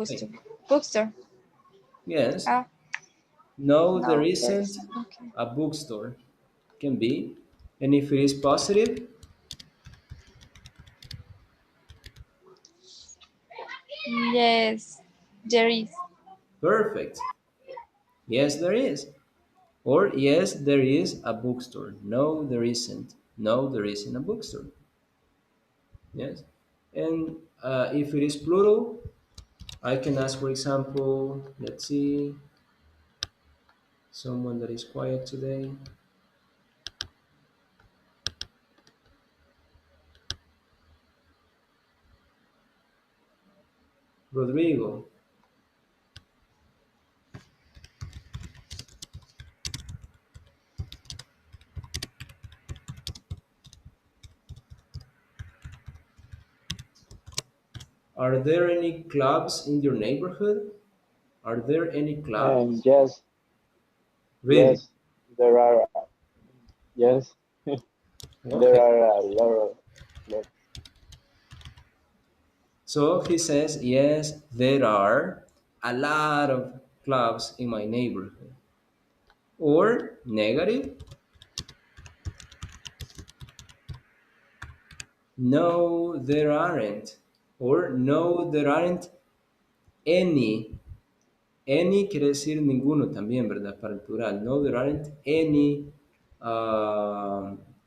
Bookstore. Yes. No, there there's- isn't okay. a bookstore. Can be. And if it is positive, Yes, there is. perfect. Yes, there is. Or yes, there is a bookstore. No, there isn't. No, there isn't a bookstore. Yes. And if it is plural, I can ask, for example, let's see, someone that is quiet today. Rodrigo. Are there any clubs in your neighborhood? Are there any clubs? Yes. Really? Yes, there are. Yes, there are a lot of. So he says, yes, there are a lot of clubs in my neighborhood. Or negative, no, there aren't. Or no, there aren't any. Any quiere decir ninguno también, ¿verdad? Para el plural. No, there aren't any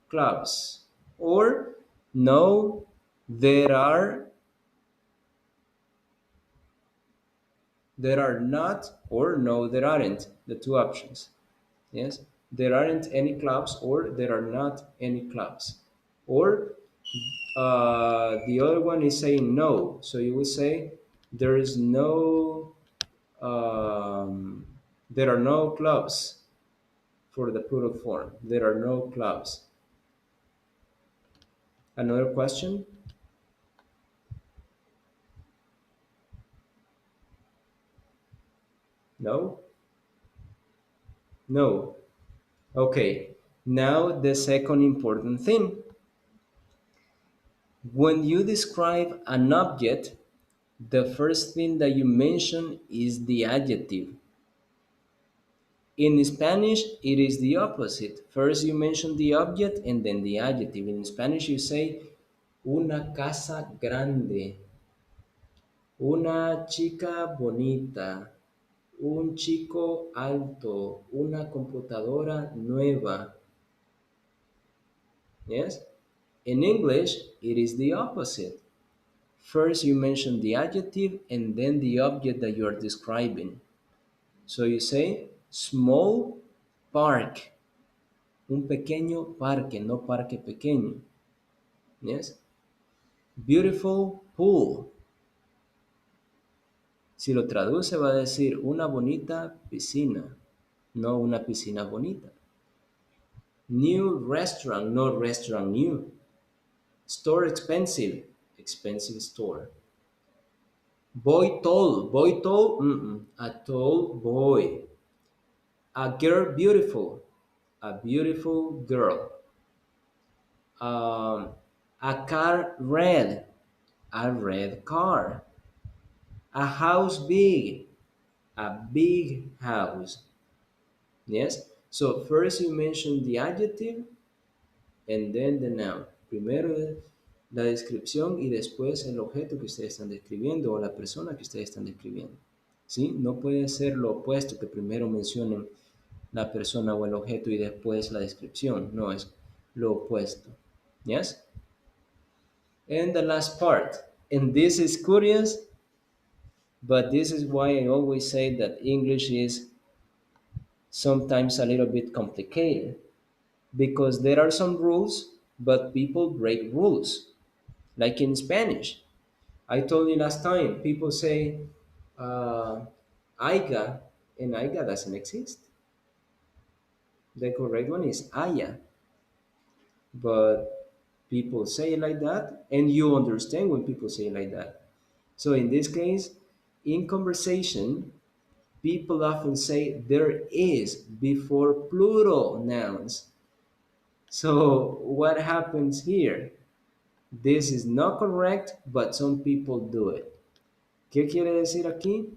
clubs. Or no, there are not, or no, there aren't, the two options. Yes, there aren't any clubs, or there are not any clubs. Or the other one is saying no. So you will say there is no, there are no clubs for the plural form. There are no clubs. Another question? No? No. Okay. Now the second important thing. When you describe an object, the first thing that you mention is the adjective. In Spanish, it is the opposite. First you mention the object and then the adjective. In Spanish you say, una casa grande, una chica bonita, un chico alto, una computadora nueva. Yes? In English, it is the opposite. First you mention the adjective and then the object that you are describing. So you say, small park. Un pequeño parque, no parque pequeño. Yes? Beautiful pool. Si lo traduce va a decir una bonita piscina, no una piscina bonita. New restaurant, no restaurant new. Store expensive, expensive store. Boy tall, a tall boy. A girl beautiful, a beautiful girl. A car red, a red car. A house big, a big house. Yes? So first you mention the adjective and then the noun. Primero la descripción y después el objeto que ustedes están describiendo o la persona que ustedes están describiendo. ¿Sí? No puede ser lo opuesto, que primero mencionen la persona o el objeto y después la descripción. No, es lo opuesto. Yes? And the last part, and this is curious, but this is why I always say that English is sometimes a little bit complicated, because there are some rules, but people break rules. Like in Spanish. I told you last time, people say aiga, and aiga doesn't exist. The correct one is haya. But people say it like that, and you understand when people say it like that. So in this case, in conversation, people often say there is before plural nouns. So what happens here? This is not correct, but some people do it. ¿Qué quiere decir aquí?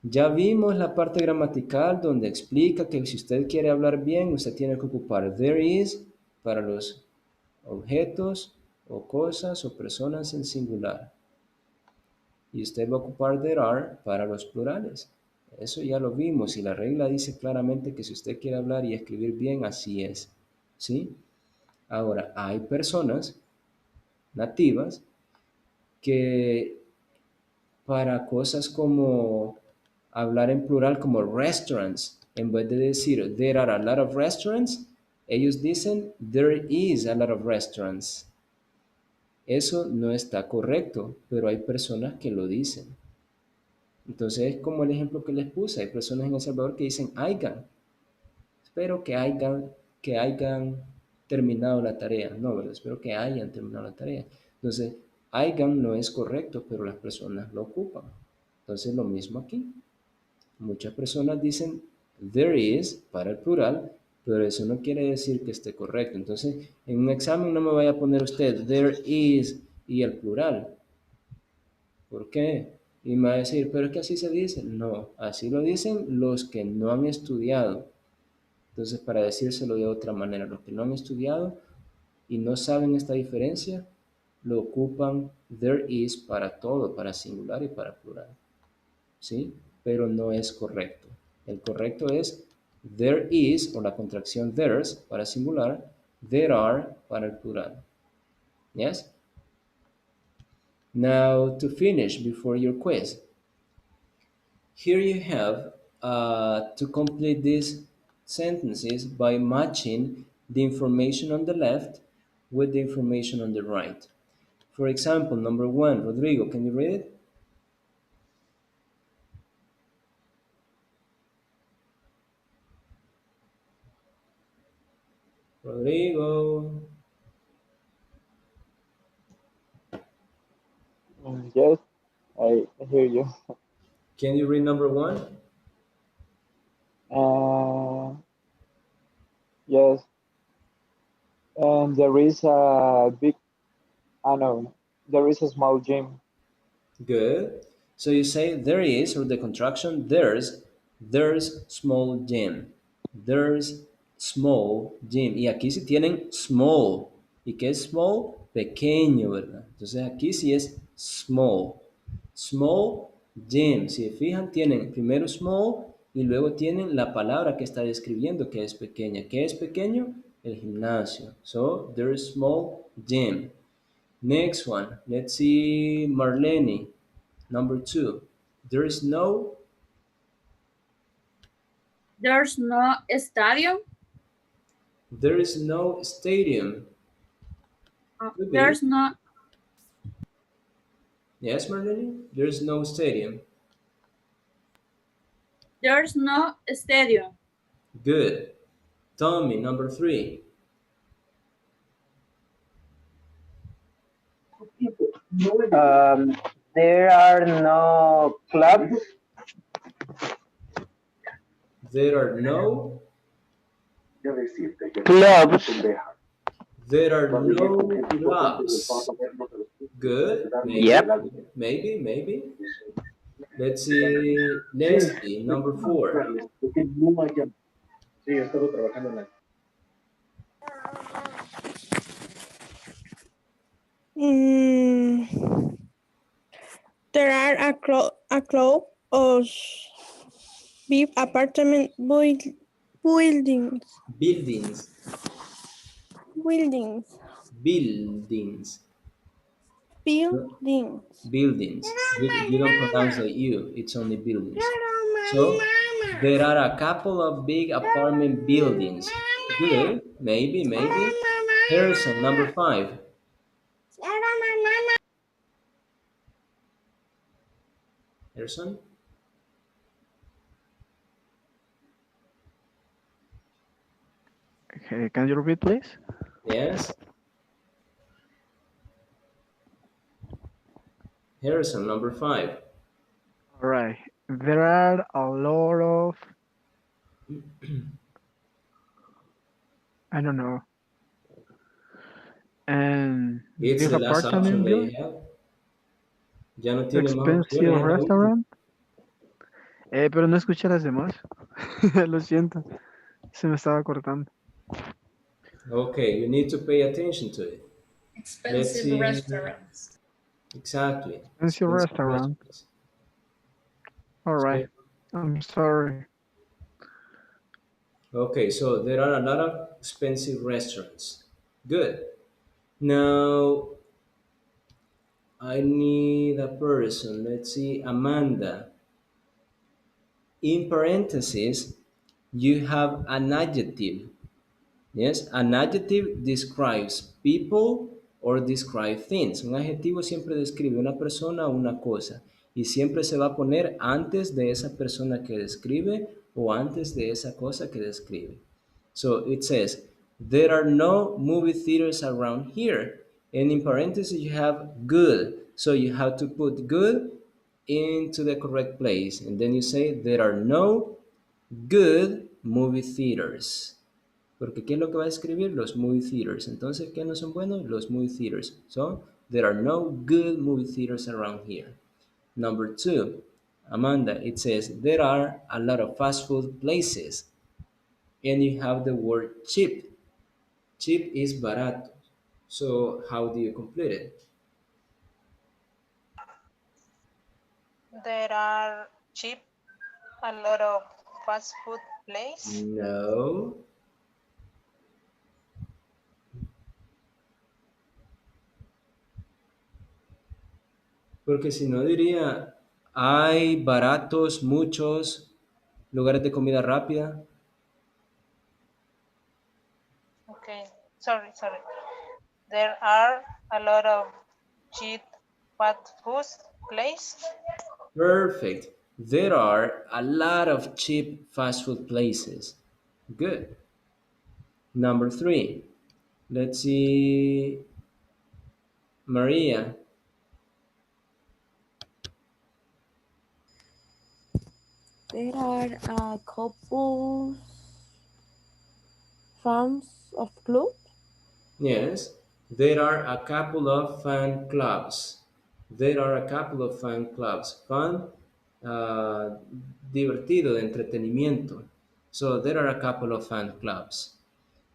Ya vimos la parte gramatical donde explica que si usted quiere hablar bien, usted tiene que ocupar there is para los objetos o cosas o personas en singular. Y usted va a ocupar there are para los plurales. Eso ya lo vimos y la regla dice claramente que si usted quiere hablar y escribir bien, así es. ¿Sí? Ahora, hay personas nativas que para cosas como hablar en plural como restaurants, en vez de decir there are a lot of restaurants, ellos dicen there is a lot of restaurants. Eso no está correcto, pero hay personas que lo dicen. Entonces es como el ejemplo que les puse, hay personas en El Salvador que dicen hayan. Espero que hayan terminado la tarea. No, ¿verdad? Espero que hayan terminado la tarea. Entonces, hayan no es correcto, pero las personas lo ocupan. Entonces, lo mismo aquí. Muchas personas dicen there is para el plural, pero eso no quiere decir que esté correcto. Entonces, en un examen no me vaya a poner usted there is y el plural. ¿Por qué? Y me va a decir, pero es que así se dice. No, así lo dicen los que no han estudiado. Entonces, para decírselo de otra manera, los que no han estudiado y no saben esta diferencia, lo ocupan there is para todo, para singular y para plural. ¿Sí? Pero no es correcto. El correcto es there is, o la contracción there's para singular, there are para el plural. Yes? Now, to finish before your quiz, here you have to complete these sentences by matching the information on the left with the information on the right. For example, number 1, Rodrigo, can you read it? Rodrigo. Yes, I hear you. Can you read number 1? Yes. And there is a big, no, there is a small gym. Good. So you say there is, or the contraction there's small gym. There's small gym. Y aquí sí tienen small. ¿Y qué es small? Pequeño, ¿verdad? Entonces aquí sí es small. Small gym. Si se fijan, tienen primero small y luego tienen la palabra que está describiendo que es pequeña. ¿Qué es pequeño? El gimnasio. So, there's small gym. Next one, let's see Marlene, number 2. There's no stadium. There is no stadium. Could be. There's no. Yes, Marlene? There's no stadium. There's no stadium. Good. Tommy, number 3. There are no clubs. There are no Clubs. There are no clubs. Good. Maybe, Yep. maybe. Let's see Leslie, number 4. There are a club of big apartment buildings. Buildings. Buildings. Buildings. Buildings. Buildings. You don't pronounce the U, it's only buildings. So, there are a couple of big apartment buildings. Good. Maybe. Harrison, number 5. Harrison? Okay, can you repeat, please? Yes. Harrison, number 5. All right. There are a lot of, I don't know. And It's big the last option apartment that you building, have. Ya no tiene más expensive opciones. restaurant. Pero no escuché las demás. Lo siento. Se me estaba cortando. Okay, you need to pay attention to it. Let's Expensive see. restaurants. Exactly. Expensive restaurant. restaurants. All right. I'm sorry. Okay, so there are a lot of expensive restaurants. Good. Now, I need a person. Let's see, Amanda. In parentheses, you have an adjective. Yes, an adjective describes people or describe things. Un adjetivo siempre describe una persona o una cosa y siempre se va a poner antes de esa persona que describe o antes de esa cosa que describe. So it says, there are no movie theaters around here. And in parentheses, you have good. So you have to put good into the correct place. And then you say, there are no good movie theaters. Porque ¿qué es lo que va a escribir? Los movie theaters. Entonces, ¿qué no son buenos? Los movie theaters. So, there are no good movie theaters around here. Number 2, Amanda, it says, there are a lot of fast food places. And you have the word cheap. Cheap is barato. So, how do you complete it? There are cheap, a lot of fast food places. No. Porque si no diría, hay baratos, muchos lugares de comida rápida. Okay, sorry. There are a lot of cheap fast food places. Perfect. There are a lot of cheap fast food places. Good. Number 3. Let's see. Maria. There are a couple fans of club. Yes, there are a couple of fan clubs. There are a couple of fan clubs. Fun, uh, divertido, de entretenimiento. So there are a couple of fan clubs.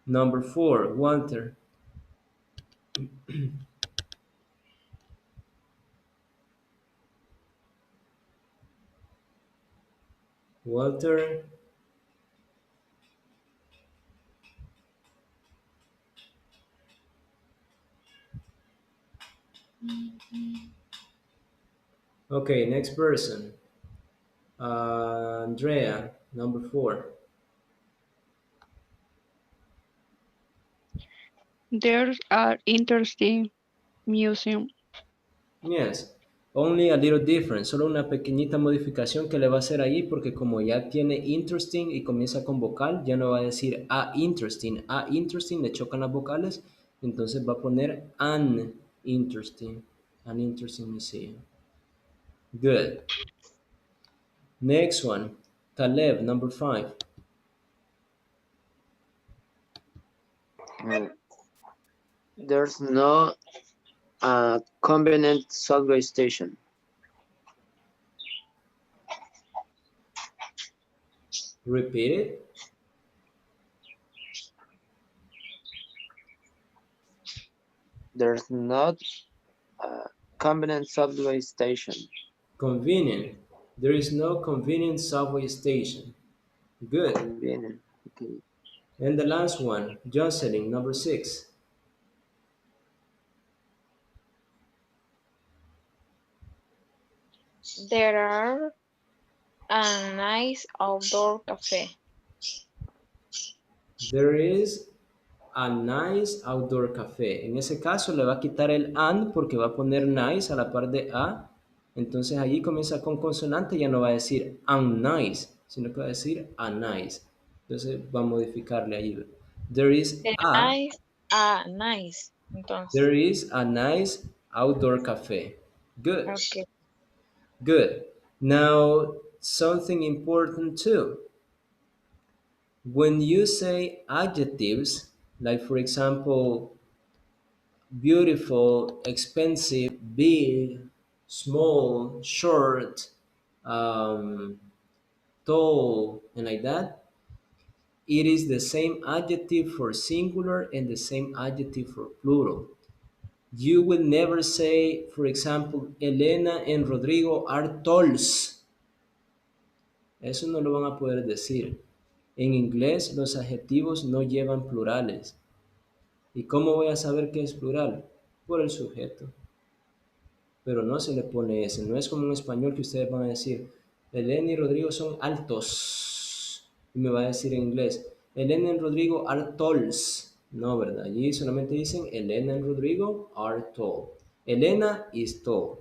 Number 4, Walter. Walter. Okay, next person. Andrea, number 4. There's an interesting museum. Yes, only a little different, solo una pequeñita modificación que le va a hacer ahí porque como ya tiene interesting y comienza con vocal, ya no va a decir a interesting le chocan las vocales, entonces va a poner an interesting museum. Good. Next one, Taleb, number 5. There's no convenient subway station. Repeat it. There's not a convenient subway station. Convenient. There is no convenient subway station. Good. Convenient. Okay. And the last one, Jocelyn, number 6. There are a nice outdoor cafe. There is a nice outdoor cafe. En ese caso le va a quitar el and porque va a poner nice a la par de a. Entonces allí comienza con consonante, ya no va a decir nice, sino que va a decir a nice. Entonces va a modificarle ahí. There is Nice. Entonces. There is a nice outdoor cafe. Good. Okay. Good. Now, something important too. When you say adjectives, like for example, beautiful, expensive, big, small, short, tall, and like that, it is the same adjective for singular and the same adjective for plural. You will never say, for example, Elena and Rodrigo are talls. Eso no lo van a poder decir. En inglés los adjetivos no llevan plurales. ¿Y cómo voy a saber qué es plural? Por el sujeto. Pero no se le pone ese. No es como en español que ustedes van a decir, Elena y Rodrigo son altos. Y me va a decir en inglés, Elena y Rodrigo are talls. No, ¿verdad? Allí solamente dicen, Elena and Rodrigo are tall. Elena is tall.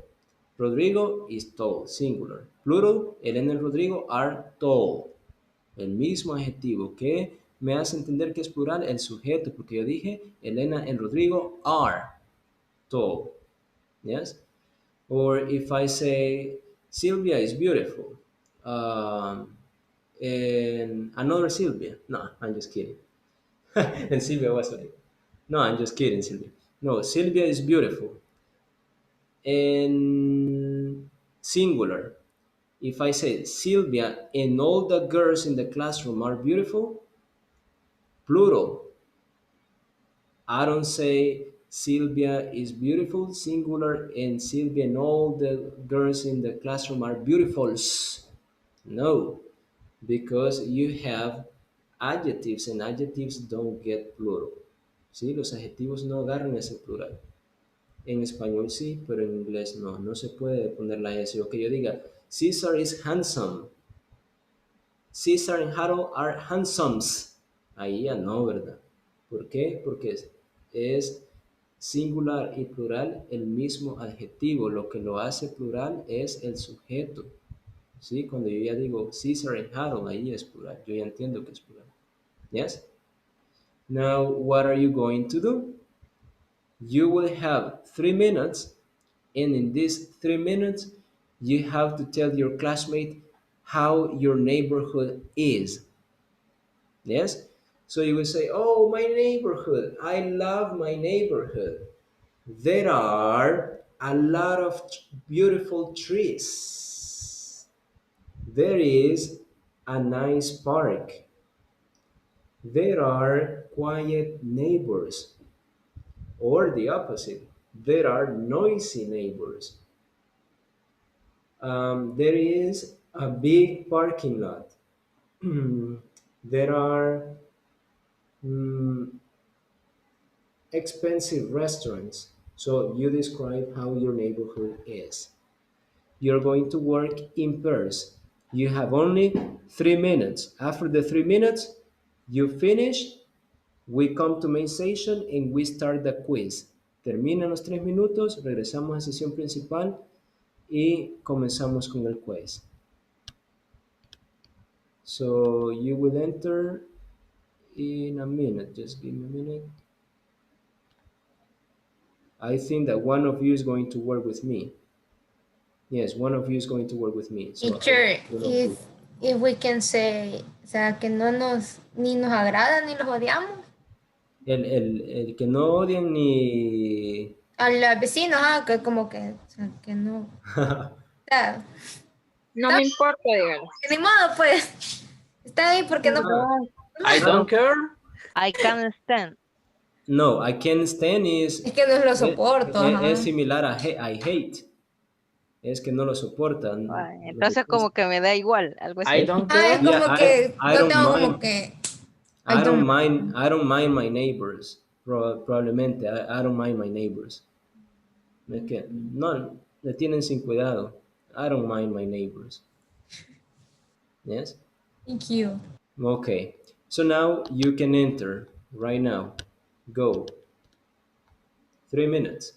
Rodrigo is tall, singular. Plural, Elena y Rodrigo are tall. El mismo adjetivo que me hace entender que es plural el sujeto, porque yo dije Elena and Rodrigo are tall. Yes? Or if I say Sylvia is beautiful, and another Sylvia. No, I'm just kidding. And Sylvia was like, no, I'm just kidding, Sylvia. No, Sylvia is beautiful. And singular. If I say Sylvia and all the girls in the classroom are beautiful, plural. I don't say Sylvia is beautiful, singular, and Sylvia and all the girls in the classroom are beautifuls. No, because you have adjectives and adjectives don't get plural. ¿Sí? Los adjetivos no agarran ese plural. En español sí, pero en inglés no. No se puede poner la S. O que yo diga, Caesar is handsome. Caesar and Harold are handsomes. Ahí ya no, ¿verdad? ¿Por qué? Porque es singular y plural el mismo adjetivo. Lo que lo hace plural es el sujeto. ¿Sí? Cuando yo ya digo Caesar and Harold, ahí es plural. Yo ya entiendo que es plural. Yes? Now, what are you going to do? You will have 3 minutes, and in these 3 minutes, you have to tell your classmate how your neighborhood is. Yes? So you will say, oh, my neighborhood. I love my neighborhood. There are a lot of beautiful trees. There is a nice park. There are quiet neighbors. Or the opposite, there are noisy neighbors. There is a big parking lot. There are mm, expensive restaurants. So you describe how your neighborhood is. You're going to work in pairs. You have only 3 minutes. After the 3 minutes, you finish, we come to main session and we start the quiz. Terminan los 3 minutos, regresamos a sesión principal y comenzamos con el quiz. So you will enter in a minute. Just give me a minute. I think that one of you is going to work with me. Yes, one of you is going to work with me. So Teacher, if we can say, o sea, que no nos, ni nos agrada ni los odiamos. El que no odian ni... A los vecinos, que como que, o sea, que no. O sea, No me importa, dígalo. ni modo, pues. Está ahí porque no. I don't care. I can't stand. No, I can't stand is... Es que no lo soporto. Es similar a I hate. Es que no lo soportan. Entonces como que me da igual, algo así. I don't care. Es como que I yo don't tengo mind. como que. I don't mind my neighbors. Probablemente, I don't mind my neighbors. Es que no, le tienen sin cuidado. I don't mind my neighbors. Yes? Thank you. Okay. So now you can enter right now. Go. 3 minutes.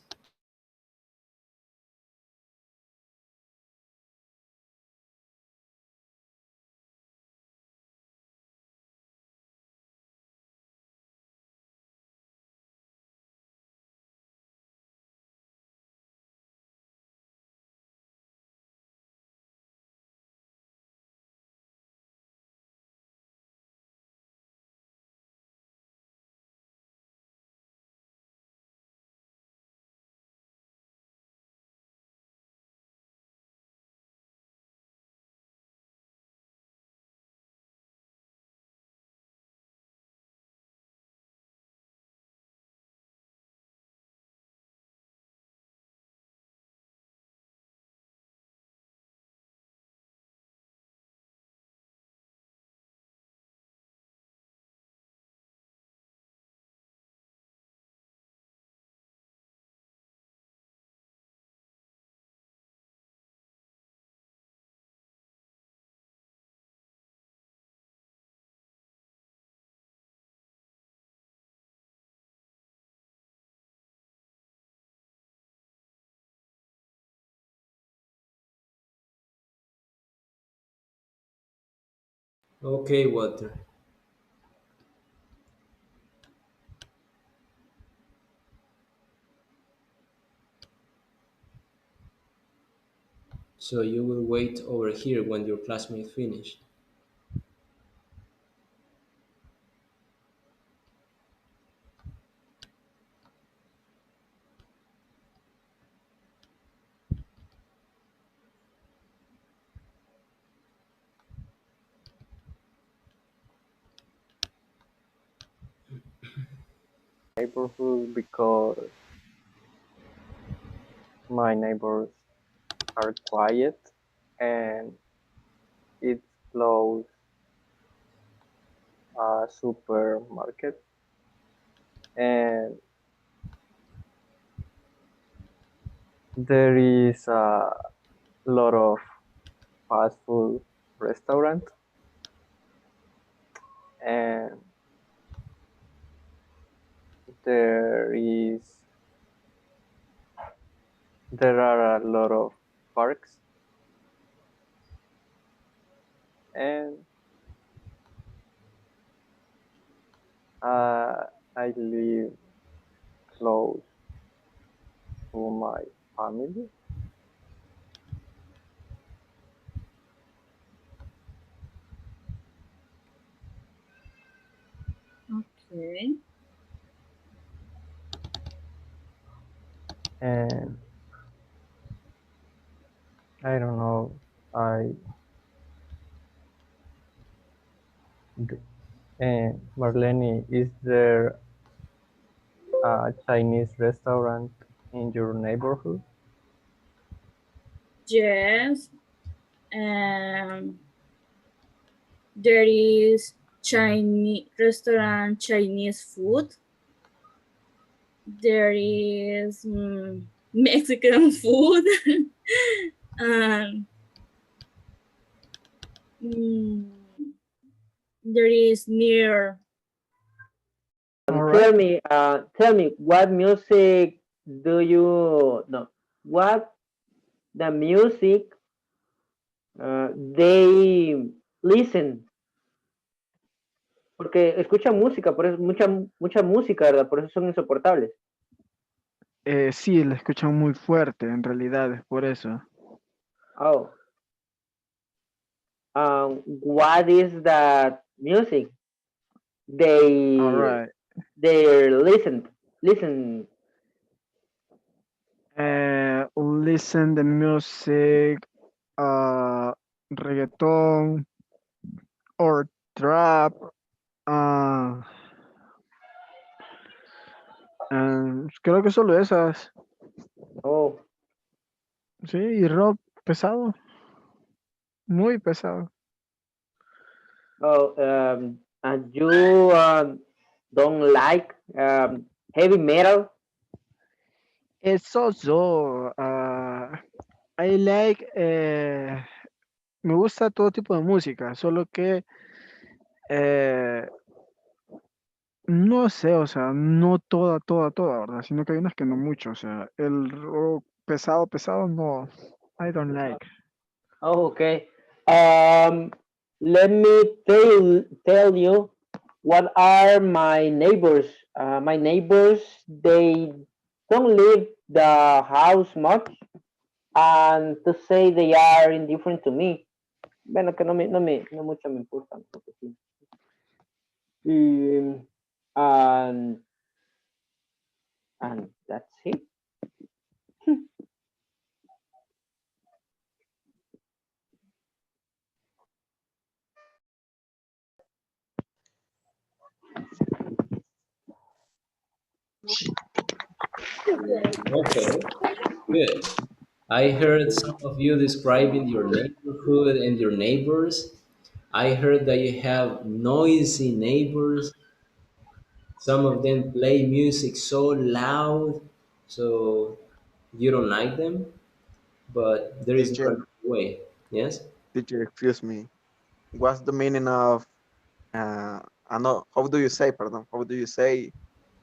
Okay, Walter. So you will wait over here when your classmate finish. Neighborhood because my neighbors are quiet and it's close a supermarket and there is a lot of fast food restaurant and there are a lot of parks and I live close to my family Okay. And I don't know. And Marlene, is there a Chinese restaurant in your neighborhood? Yes. There is Chinese restaurant, Chinese food. There is Mexican food. um, there is near. Tell me, what music do you no? What the music they listen? Porque escuchan música, por eso mucha música, ¿verdad? Por eso son insoportables. Sí, la escuchan muy fuerte, en realidad, es por eso. Oh. What is that music? All right. They listen. Listen the music, reggaeton or trap. Creo que solo esas. Oh. Sí, y rock pesado. Muy pesado. Oh, and you don't like heavy metal? It's also, I like, me gusta todo tipo de música, solo que, no sé, o sea, no toda, ¿verdad? Sino que hay unas que no mucho, o sea, el rock pesado, no, I don't like. Oh, okay. Let me tell you what are my neighbors. My neighbors, they don't leave the house much, and to say they are indifferent to me. Bueno, que no mucho me importan, porque sí. And that's it. Okay, good. I heard some of you describing your neighborhood and your neighbors. I heard that you have noisy neighbors. Some of them play music so loud, so you don't like them, but there is no Teacher, other way. Yes? teacher, excuse me. What's the meaning of, no, how do you say, perdón, how do you say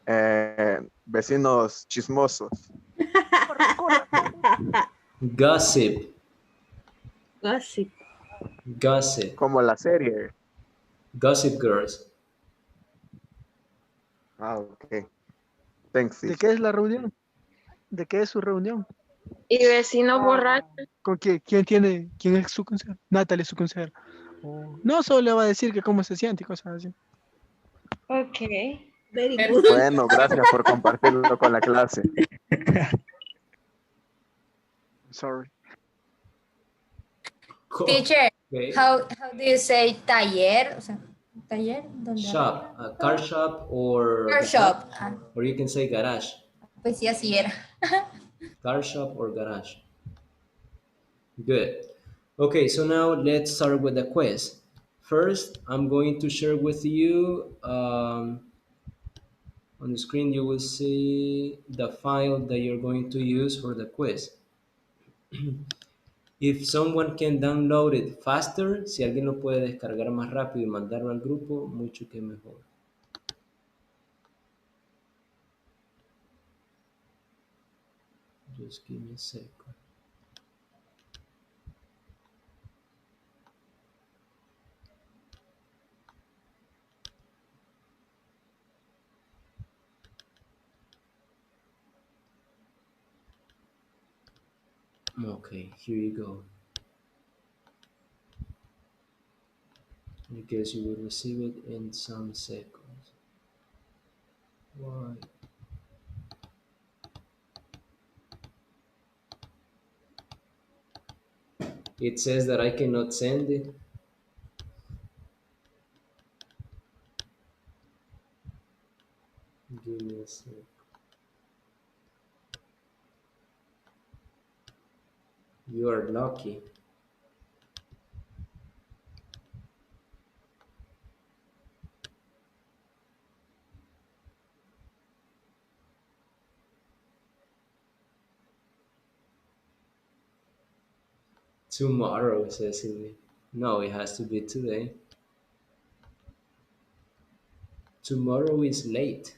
vecinos chismosos? Gossip. Gossip. Gossip. Como la serie. Gossip girls. Ah, ok. Thanks, ¿De teacher. qué es la reunión? ¿De qué es su reunión? Y vecinos borrachos. ¿Con quién es su consejero? Natalie es su consejero. No, solo le va a decir que cómo se siente y cosas así. Ok. Very good. Bueno, gracias por compartirlo con la clase. Sorry. Teacher, Okay. how do you say taller? O sea, taller, ¿dónde Shop, a car shop or Car shop. Ah, or you can say garage. pues sí, así era. Car shop or garage. Good. Okay, so now let's start with the quiz. First, I'm going to share with you on the screen. You will see the file that you're going to use for the quiz. If someone can download it faster, si alguien lo puede descargar más rápido y mandarlo al grupo, mucho que mejor. Just give me a second. Okay, here you go. I guess you will receive it in some seconds. Why? It says that I cannot send it. Give me a sec. You are lucky. Tomorrow, Cecily. No, it has to be today. Tomorrow is late.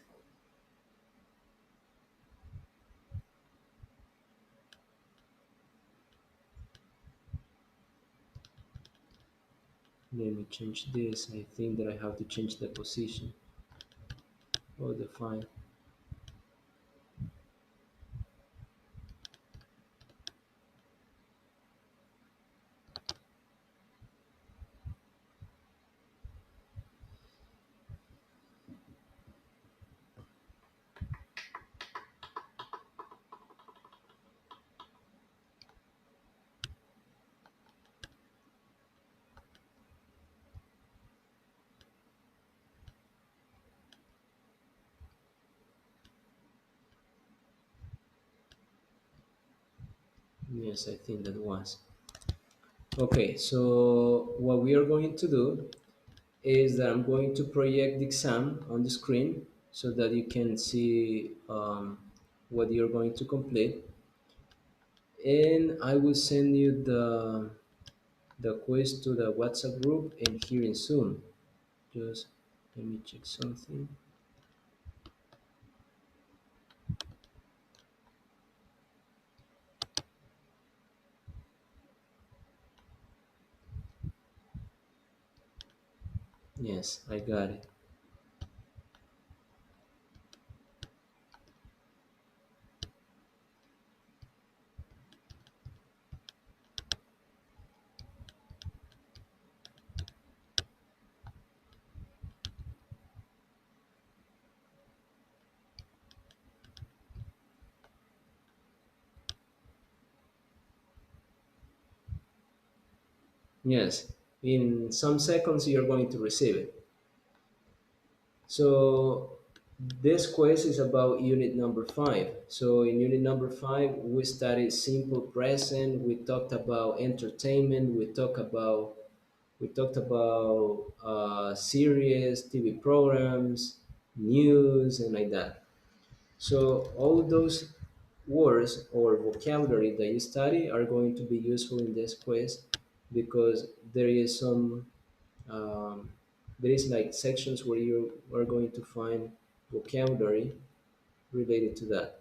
Let me change this. I think that I have to change the position of the file. Yes, I think that was. Okay, so what we are going to do is that I'm going to project the exam on the screen so that you can see what you're going to complete. And I will send you the quiz to the WhatsApp group and here in Zoom. Just let me check something. Yes, I got it. Yes, in some seconds you're going to receive it. So this quiz is about unit number 5. So in unit number 5, we studied simple present. We talked about entertainment. We talked about series, TV programs, news, and like that. So all those words or vocabulary that you study are going to be useful in this quiz because um, there is like sections where you are going to find vocabulary related to that.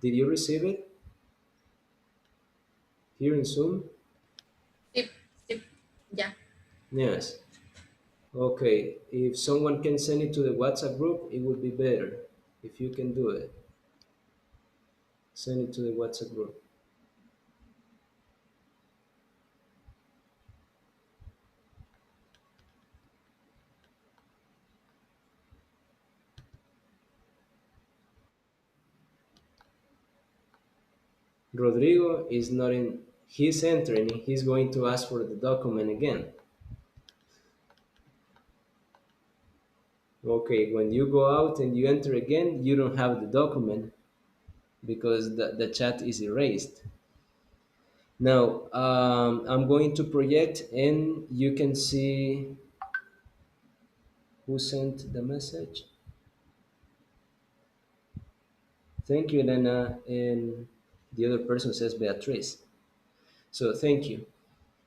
Did you receive it here in Zoom? Sí, sí, ya. Yes. Okay. If someone can send it to the WhatsApp group, it would be better. If you can do it, send it to the WhatsApp group. Rodrigo is not in, he's entering, he's going to ask for the document again. Okay, when you go out and you enter again, you don't have the document because the chat is erased. Now, I'm going to project and you can see who sent the message. Thank you, Elena. And the other person says Beatriz. So thank you.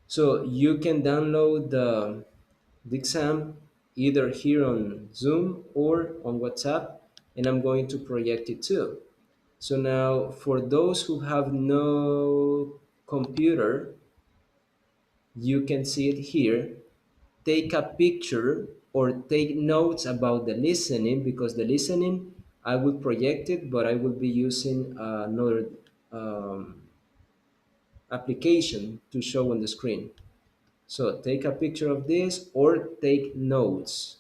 So you can download the exam either here on Zoom or on WhatsApp, and I'm going to project it too. So now for those who have no computer, you can see it here. Take a picture or take notes about the listening because the listening, I will project it, but I will be using another application to show on the screen. So take a picture of this or take notes.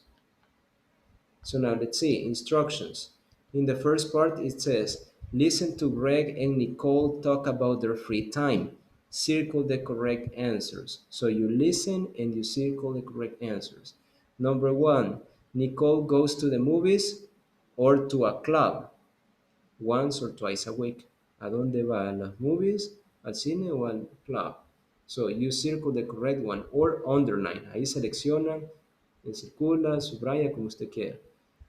So now let's see, instructions. In the first part, it says, listen to Greg and Nicole talk about their free time. Circle the correct answers. So you listen and you circle the correct answers. Number one, Nicole goes to the movies or to a club once or twice a week. ¿A dónde va? ¿A las movies, al cine o al club? So you circle the correct one or underline. Ahí selecciona, circula, subraya, como usted quiera.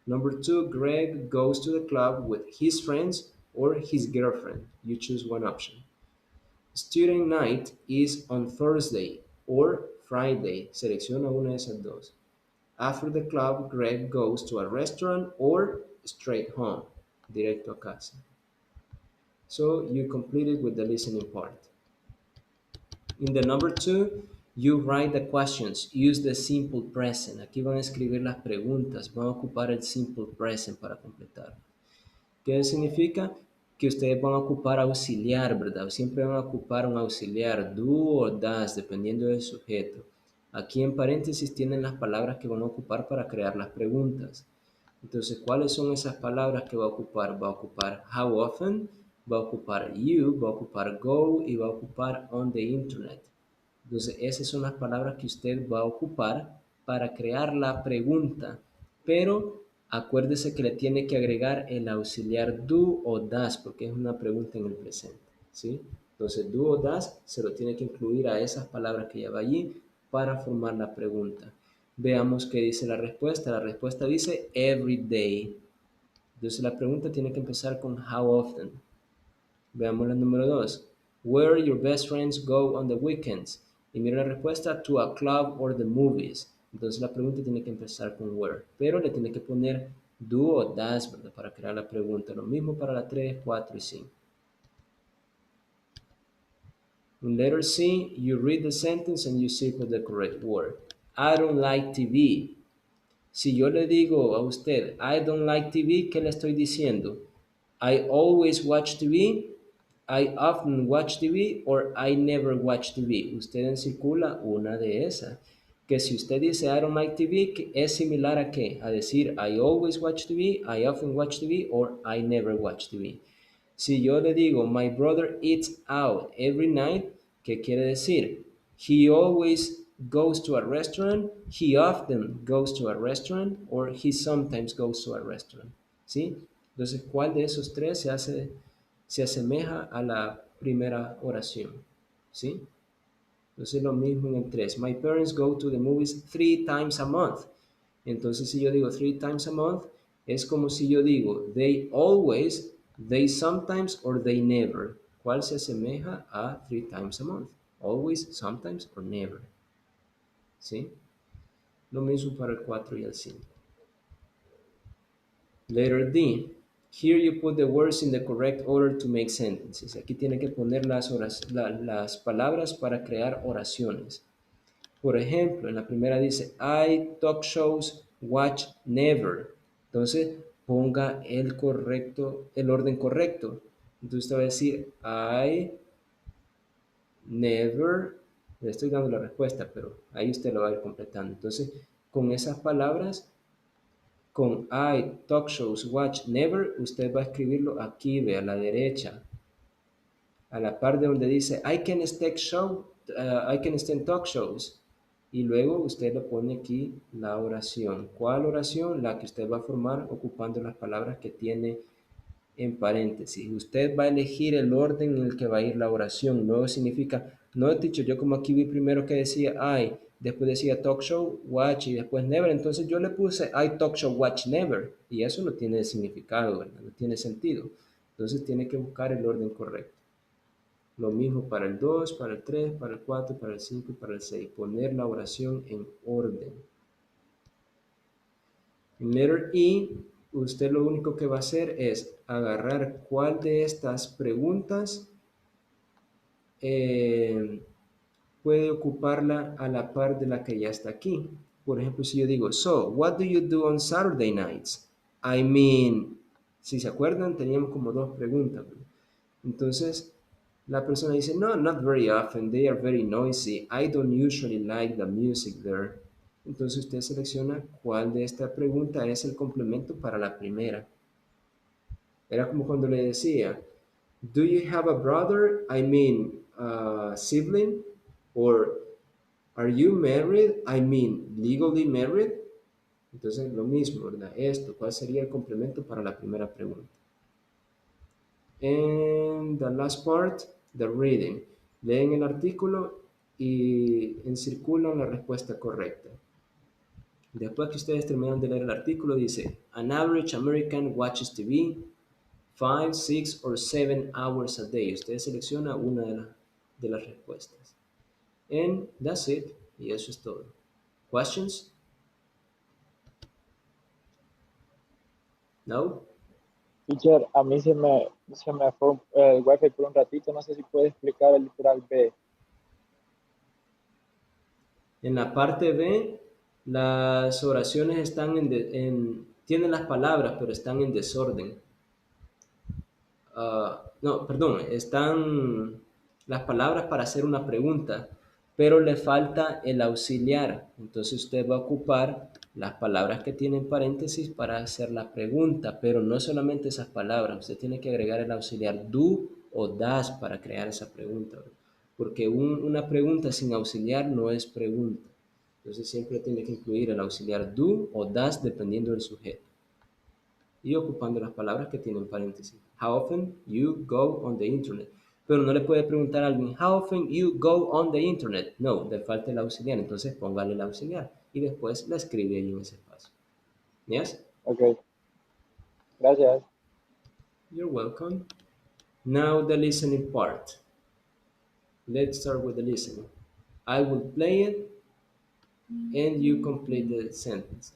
Number two, Greg goes to the club with his friends or his girlfriend. You choose one option. Student night is on Thursday or Friday. Selecciona una de esas dos. After the club, Greg goes to a restaurant or straight home, directo a casa. So you completed with the listening part. In the number two, you write the questions. Use the simple present. Aquí van a escribir las preguntas. Van a ocupar el simple present para completar. ¿Qué significa? Que ustedes van a ocupar auxiliar, ¿verdad? Siempre van a ocupar un auxiliar, do o das, dependiendo del sujeto. Aquí en paréntesis tienen las palabras que van a ocupar para crear las preguntas. Entonces, ¿cuáles son esas palabras que va a ocupar? Va a ocupar how often, va a ocupar you, va a ocupar go y va a ocupar on the internet. Entonces, esas son las palabras que usted va a ocupar para crear la pregunta. Pero acuérdese que le tiene que agregar el auxiliar do o das porque es una pregunta en el presente, ¿sí? Entonces, do o das se lo tiene que incluir a esas palabras que ya va allí para formar la pregunta. Veamos qué dice la respuesta. La respuesta dice every day. Entonces, la pregunta tiene que empezar con how often. Veamos la número 2. Where your best friends go on the weekends. Y mira la respuesta, to a club or the movies. Entonces la pregunta tiene que empezar con where. Pero le tiene que poner do o das, ¿verdad? Para crear la pregunta. Lo mismo para la 3, 4 y 5. In letter C, you read the sentence and you circle the correct word. I don't like TV. Si yo le digo a usted, I don't like TV, ¿qué le estoy diciendo? I always watch TV, I often watch TV, or I never watch TV. Usted encircula una de esas. Que si usted dice I don't like TV, ¿es similar a qué? A decir I always watch TV, I often watch TV, or I never watch TV. Si yo le digo my brother eats out every night, ¿qué quiere decir? He always goes to a restaurant, he often goes to a restaurant, or he sometimes goes to a restaurant. ¿Sí? Entonces, ¿cuál de esos tres se asemeja a la primera oración? ¿Sí? Entonces, lo mismo en el 3. My parents go to the movies 3 times a month. Entonces, si yo digo 3 times a month, es como si yo digo they always, they sometimes, or they never. ¿Cuál se asemeja a 3 times a month? Always, sometimes, or never. ¿Sí? Lo mismo para el 4 y el 5. Letter D. Here you put the words in the correct order to make sentences. Aquí tiene que poner las palabras para crear oraciones. Por ejemplo, en la primera dice, I talk shows, watch never. Entonces, ponga el orden correcto. Entonces, usted va a decir, I never, le estoy dando la respuesta, pero ahí usted lo va a ir completando. Entonces, con esas palabras, con I, talk shows, watch, never, usted va a escribirlo aquí, ve, a la derecha. A la par de donde dice, I can stand talk shows. Y luego usted le pone aquí la oración. ¿Cuál oración? La que usted va a formar ocupando las palabras que tiene en paréntesis. Usted va a elegir el orden en el que va a ir la oración. No significa, no he dicho, yo como aquí vi primero que decía I, después decía talk show, watch y después never. Entonces yo le puse I talk show, watch never. Y eso no tiene significado, ¿verdad? No tiene sentido. Entonces tiene que buscar el orden correcto. Lo mismo para el 2, para el 3, para el 4, para el 5 y para el 6. Poner la oración en orden. En letter E, usted lo único que va a hacer es agarrar cuál de estas preguntas puede ocuparla a la par de la que ya está aquí. Por ejemplo, si yo digo, so, what do you do on Saturday nights? I mean, si se acuerdan, teníamos como dos preguntas. Entonces, la persona dice, no, not very often, they are very noisy, I don't usually like the music there. Entonces usted selecciona cuál de esta pregunta es el complemento para la primera. Era como cuando le decía, do you have a brother? I mean, sibling? Or are you married? I mean, legally married? Entonces, lo mismo, ¿verdad? Esto, ¿cuál sería el complemento para la primera pregunta? And the last part, the reading. Leen el artículo y encirculan la respuesta correcta. Después que ustedes terminan de leer el artículo, dice, an average American watches TV 5, 6 or 7 hours a day. Usted selecciona una de las respuestas. And that's it. Y eso es todo. Questions? No? Teacher, a mí se me fue el wifi por un ratito, no sé si puede explicar el literal B. En la parte B, las oraciones están tienen las palabras, pero están en desorden. No, perdón, están las palabras para hacer una pregunta, pero le falta el auxiliar. Entonces usted va a ocupar las palabras que tienen paréntesis para hacer la pregunta, pero no solamente esas palabras. Usted tiene que agregar el auxiliar do o das para crear esa pregunta, ¿verdad? Porque una pregunta sin auxiliar no es pregunta. Entonces siempre tiene que incluir el auxiliar do o das dependiendo del sujeto. Y ocupando las palabras que tienen paréntesis. How often you go on the internet. Pero no le puede preguntar a alguien, how often you go on the internet. No, le falta el auxiliar, entonces póngale el auxiliar. Y después la escribe ahí en ese espacio. Yes? Ok. Gracias. You're welcome. Now the listening part. Let's start with the listening. I will play it and you complete the sentences.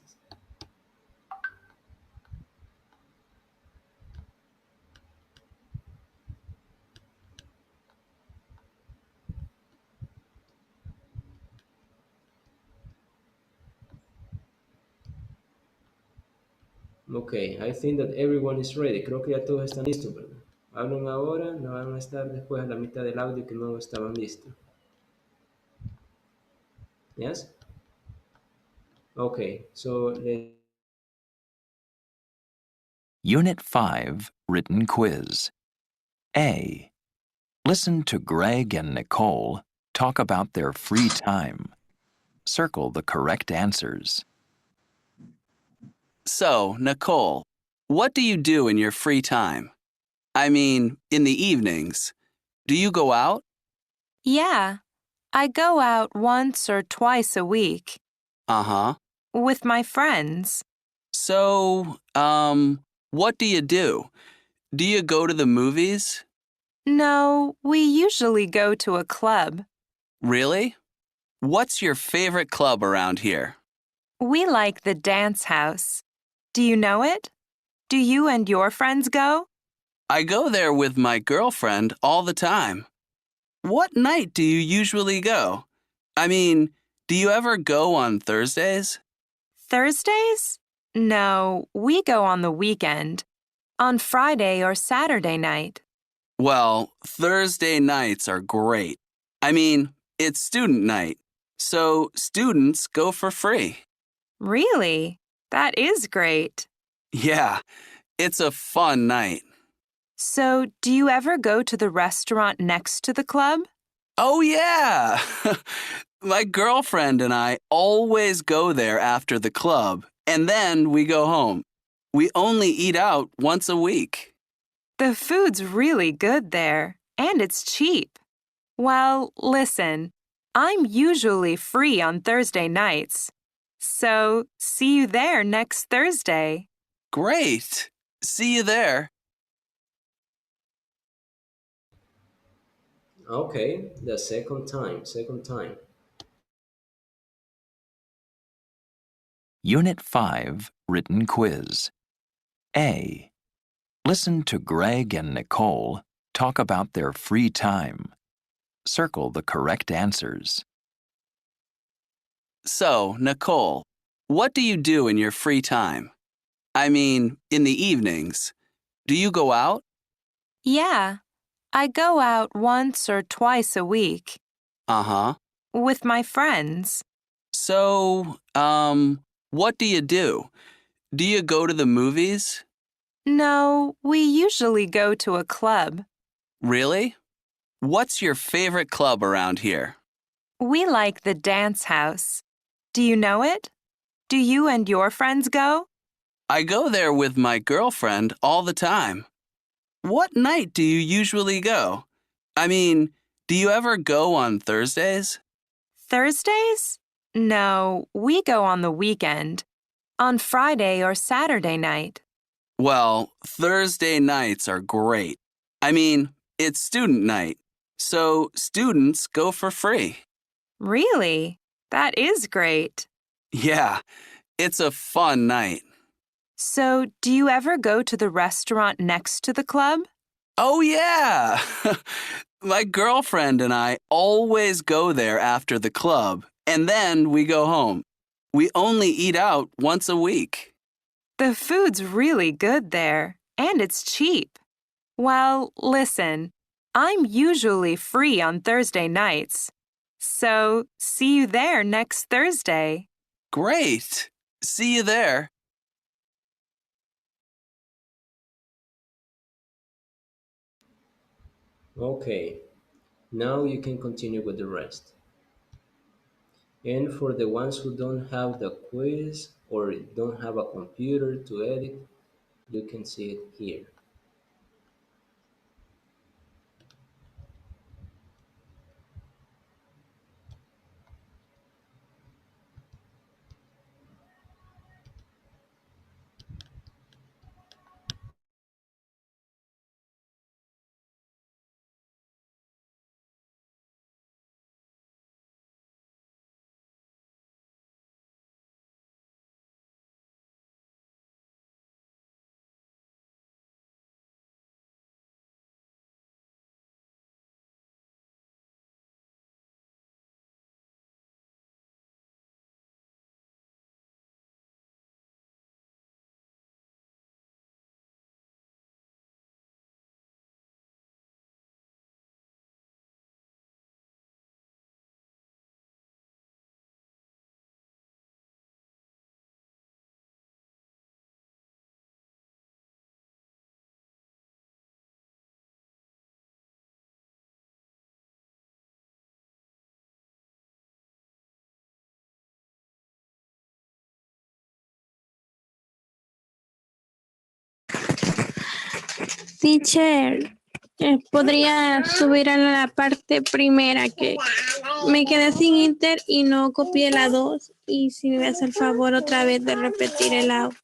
Ok, I think that everyone is ready. Creo que ya todos están listos, ¿verdad? Hablen ahora, no van a estar después a la mitad del audio que no estaban listos. Yes? Okay, so Unit 5 Written Quiz. A. Listen to Greg and Nicole talk about their free time. Circle the correct answers. So, Nicole, what do you do in your free time? I mean, in the evenings. Do you go out? Yeah, I go out once or twice a week. Uh-huh. With my friends. So, what do you do? Do you go to the movies? No, we usually go to a club. Really? What's your favorite club around here? We like the dance house. Do you know it? Do you and your friends go? I go there with my girlfriend all the time. What night do you usually go? I mean, do you ever go on Thursdays? Thursdays? No, we go on the weekend. On Friday or Saturday night. Well, Thursday nights are great. I mean, it's student night, so students go for free. Really? That is great. Yeah, it's a fun night. So, do you ever go to the restaurant next to the club? Oh, yeah! My girlfriend and I always go there after the club, and then we go home. We only eat out once a week. The food's really good there, and it's cheap. Well, listen, I'm usually free on Thursday nights. So, see you there next Thursday. Great! See you there. Okay, the second time. Unit 5 Written Quiz. A. Listen to Greg and Nicole talk about their free time. Circle the correct answers. So, Nicole, what do you do in your free time? I mean, in the evenings. Do you go out? Yeah, I go out once or twice a week. Uh-huh. With my friends. So, what do you do? Do you go to the movies? No, we usually go to a club. Really? What's your favorite club around here? We like the dance house. Do you know it? Do you and your friends go? I go there with my girlfriend all the time. What night do you usually go? I mean, do you ever go on Thursdays? Thursdays? No, we go on the weekend. On Friday or Saturday night. Well, Thursday nights are great. I mean, it's student night, so students go for free. Really? That is great. Yeah, it's a fun night. So, do you ever go to the restaurant next to the club? Oh, yeah! My girlfriend and I always go there after the club, and then we go home. We only eat out once a week. The food's really good there, and it's cheap. Well, listen, I'm usually free on Thursday nights. So, see you there next Thursday. Great! See you there. Okay, now you can continue with the rest. And for the ones who don't have the quiz or don't have a computer to edit, you can see it here. Teacher, podría subir a la parte primera que me quedé sin inter y no copié la 2 y si me hace el favor otra vez de repetir el audio.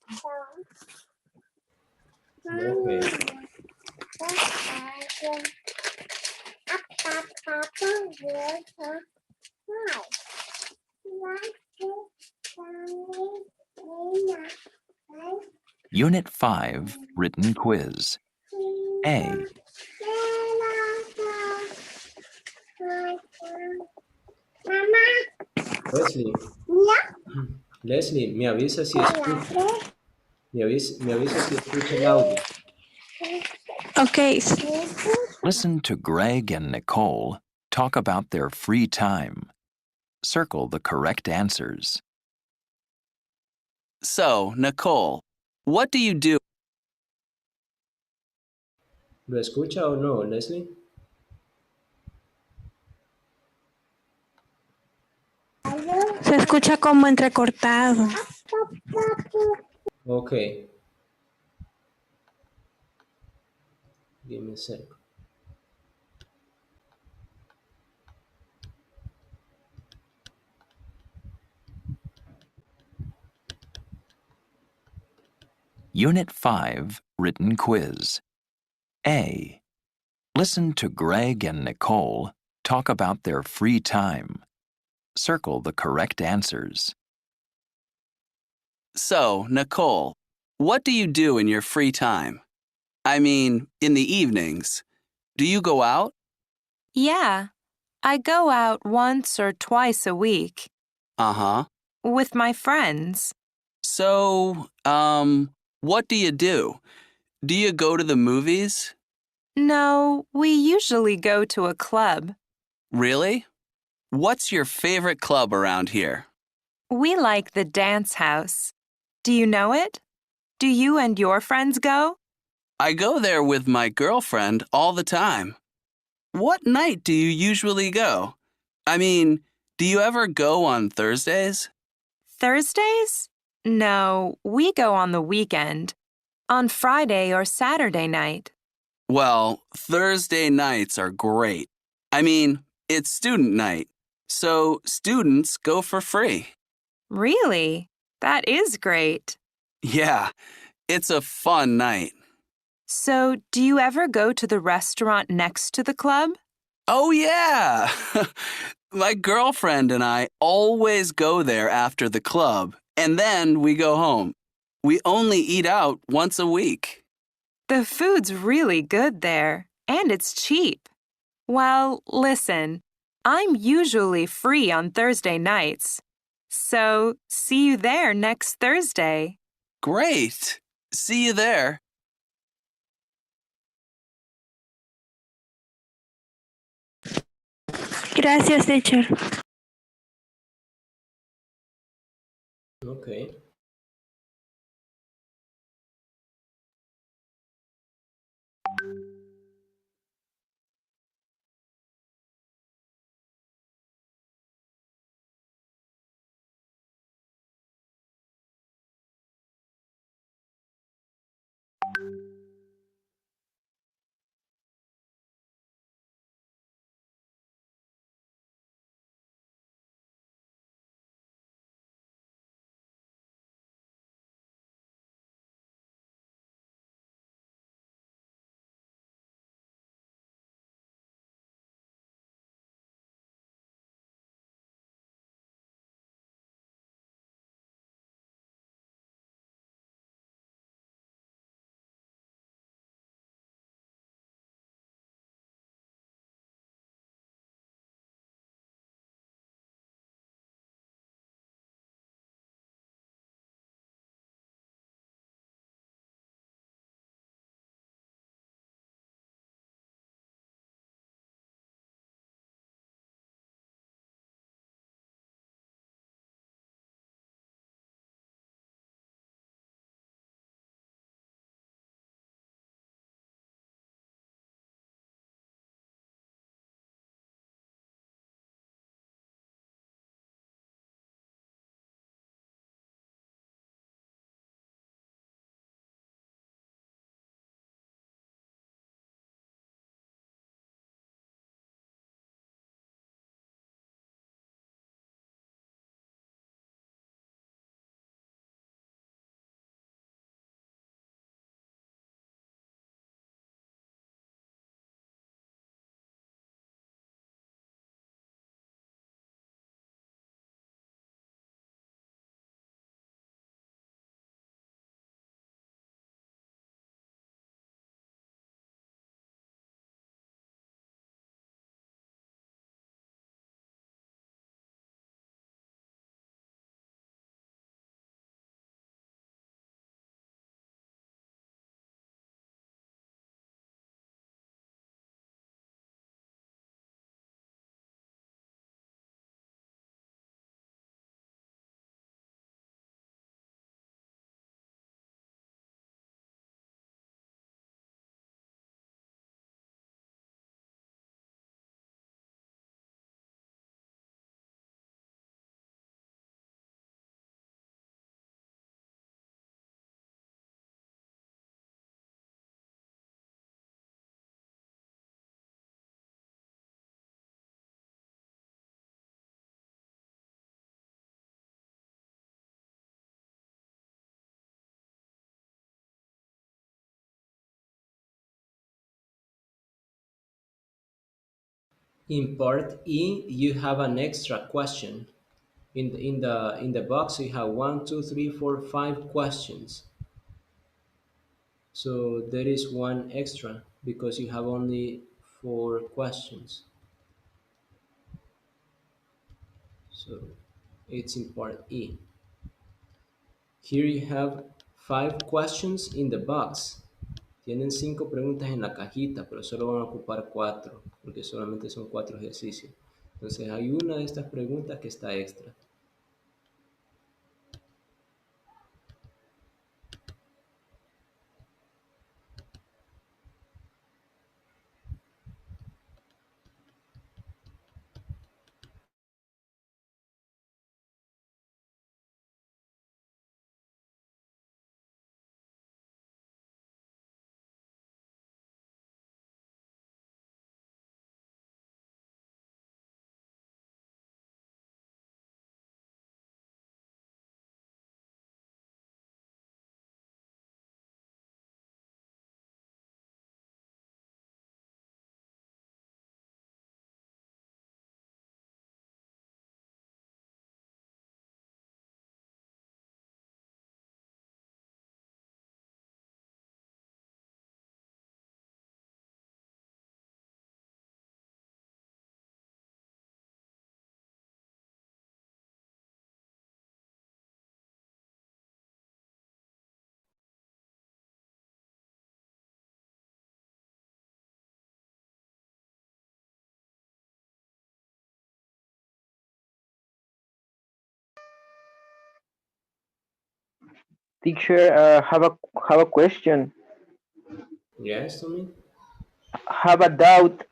Okay. Unit 5 Written Quiz. A. Leslie. Leslie, me avisa si escucha. Me avisa si escucha el audio. Okay. Listen to Greg and Nicole talk about their free time. Circle the correct answers. So, Nicole, what do you do? ¿Lo escucha o no, Leslie? Se escucha como entrecortado. Okay. Give me a sec. Unit 5 Written Quiz. A. Listen to Greg and Nicole talk about their free time. Circle the correct answers. So, Nicole, what do you do in your free time? I mean, in the evenings. Do you go out? Yeah, I go out once or twice a week. Uh-huh. With my friends. So, what do you do? Do you go to the movies? No, we usually go to a club. Really? What's your favorite club around here? We like the dance house. Do you know it? Do you and your friends go? I go there with my girlfriend all the time. What night do you usually go? I mean, do you ever go on Thursdays? Thursdays? No, we go on the weekend. On Friday or Saturday night. Well, Thursday nights are great. I mean, it's student night, so students go for free. Really? That is great. Yeah, it's a fun night. So, do you ever go to the restaurant next to the club? Oh, yeah! My girlfriend and I always go there after the club, and then we go home. We only eat out once a week. The food's really good there, and it's cheap. Well, listen, I'm usually free on Thursday nights. So, see you there next Thursday. Great! See you there. Gracias, teacher. Okay. In part E, you have an extra question. In the box, you have 1, 2, 3, 4, 5 questions. So there is one extra because you have only 4 questions. So it's in part E. Here you have 5 questions in the box. Tienen 5 preguntas en la cajita, pero solo van a ocupar 4, porque solamente son 4 ejercicios. Entonces hay una de estas preguntas que está extra. Teacher, have a question. Yes, Tommy? Have a doubt.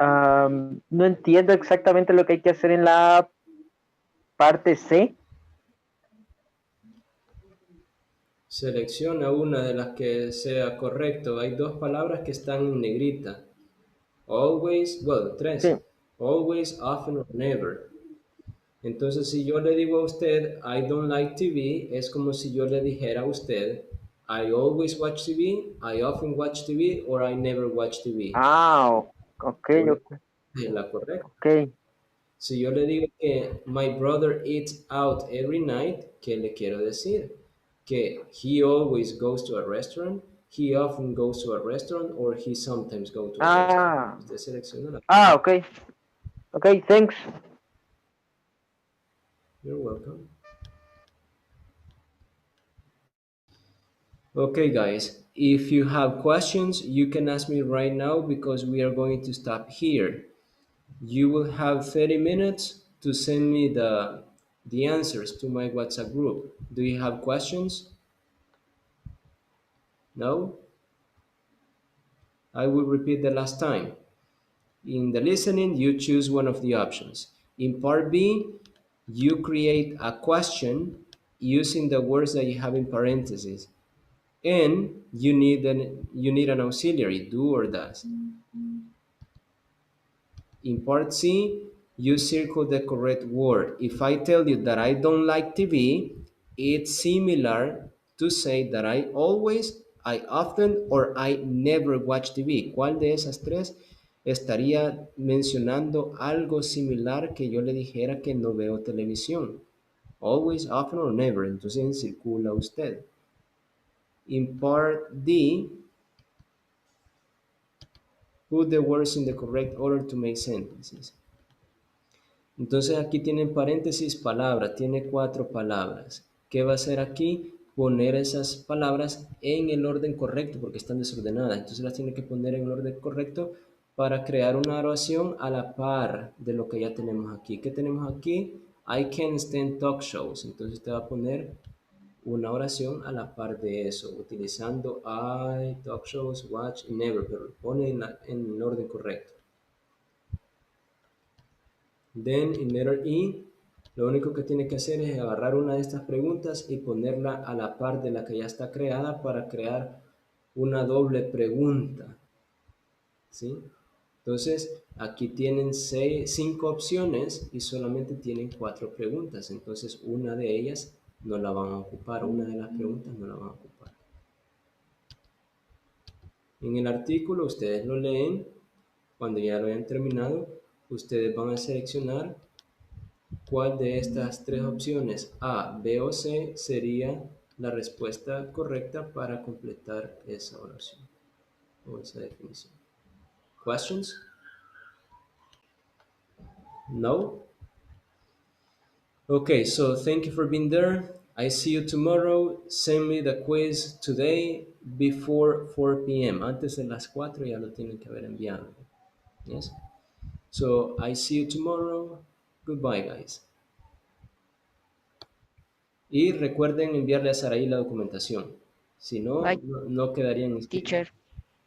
No entiendo exactamente lo que hay que hacer en la parte C. Selecciona una de las que sea correcto. Hay dos palabras que están en negrita. Always, well, tres. Sí. Always, often, or never. Entonces, si yo le digo a usted, I don't like TV, es como si yo le dijera a usted, I always watch TV, I often watch TV, or I never watch TV. Ah, ok, ok. Es la correcta. Ok. Si yo le digo que my brother eats out every night, ¿qué le quiero decir? Que he always goes to a restaurant, he often goes to a restaurant, or he sometimes goes to a restaurant. Usted selecciona la. Ah, ok. Ok, thanks. You're welcome. Okay, guys, if you have questions, you can ask me right now because we are going to stop here. You will have 30 minutes to send me the answers to my WhatsApp group. Do you have questions? No? I will repeat the last time. In the listening, you choose one of the options. In part B, you create a question using the words that you have in parentheses. And you need an auxiliary, do or does. In part C, you circle the correct word. If I tell you that I don't like TV, it's similar to say that I always, I often, or I never watch TV. ¿Cuál de esas tres estaría mencionando algo similar que yo le dijera que no veo televisión? Always, often, or never. Entonces circula usted. In part D, put the words in the correct order to make sentences. Entonces aquí tiene en paréntesis palabra, tiene 4 palabras. ¿Qué va a hacer aquí? Poner esas palabras en el orden correcto porque están desordenadas. Entonces las tiene que poner en el orden correcto para crear una oración a la par de lo que ya tenemos aquí. ¿Qué tenemos aquí? I can't stand talk shows. Entonces te va a poner una oración a la par de eso, utilizando I, talk shows, watch y never, pero lo pone en el orden correcto. Then, in letter E, lo único que tiene que hacer es agarrar una de estas preguntas y ponerla a la par de la que ya está creada para crear una doble pregunta. ¿Sí? Entonces, aquí tienen 5 opciones y solamente tienen 4 preguntas. Entonces, una de ellas no la van a ocupar, una de las preguntas no la van a ocupar. En el artículo ustedes lo leen, cuando ya lo hayan terminado, ustedes van a seleccionar cuál de estas 3 opciones, A, B o C, sería la respuesta correcta para completar esa oración o esa definición. Questions? No? Okay, so thank you for being there. I see you tomorrow. Send me the quiz today before 4 p.m. Antes de las 4 ya lo tienen que haber enviado. Yes? So I see you tomorrow. Goodbye, guys. Y recuerden enviarle a Saraí la documentación. Si no, no quedarían inscritos. Teacher.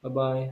Bye bye.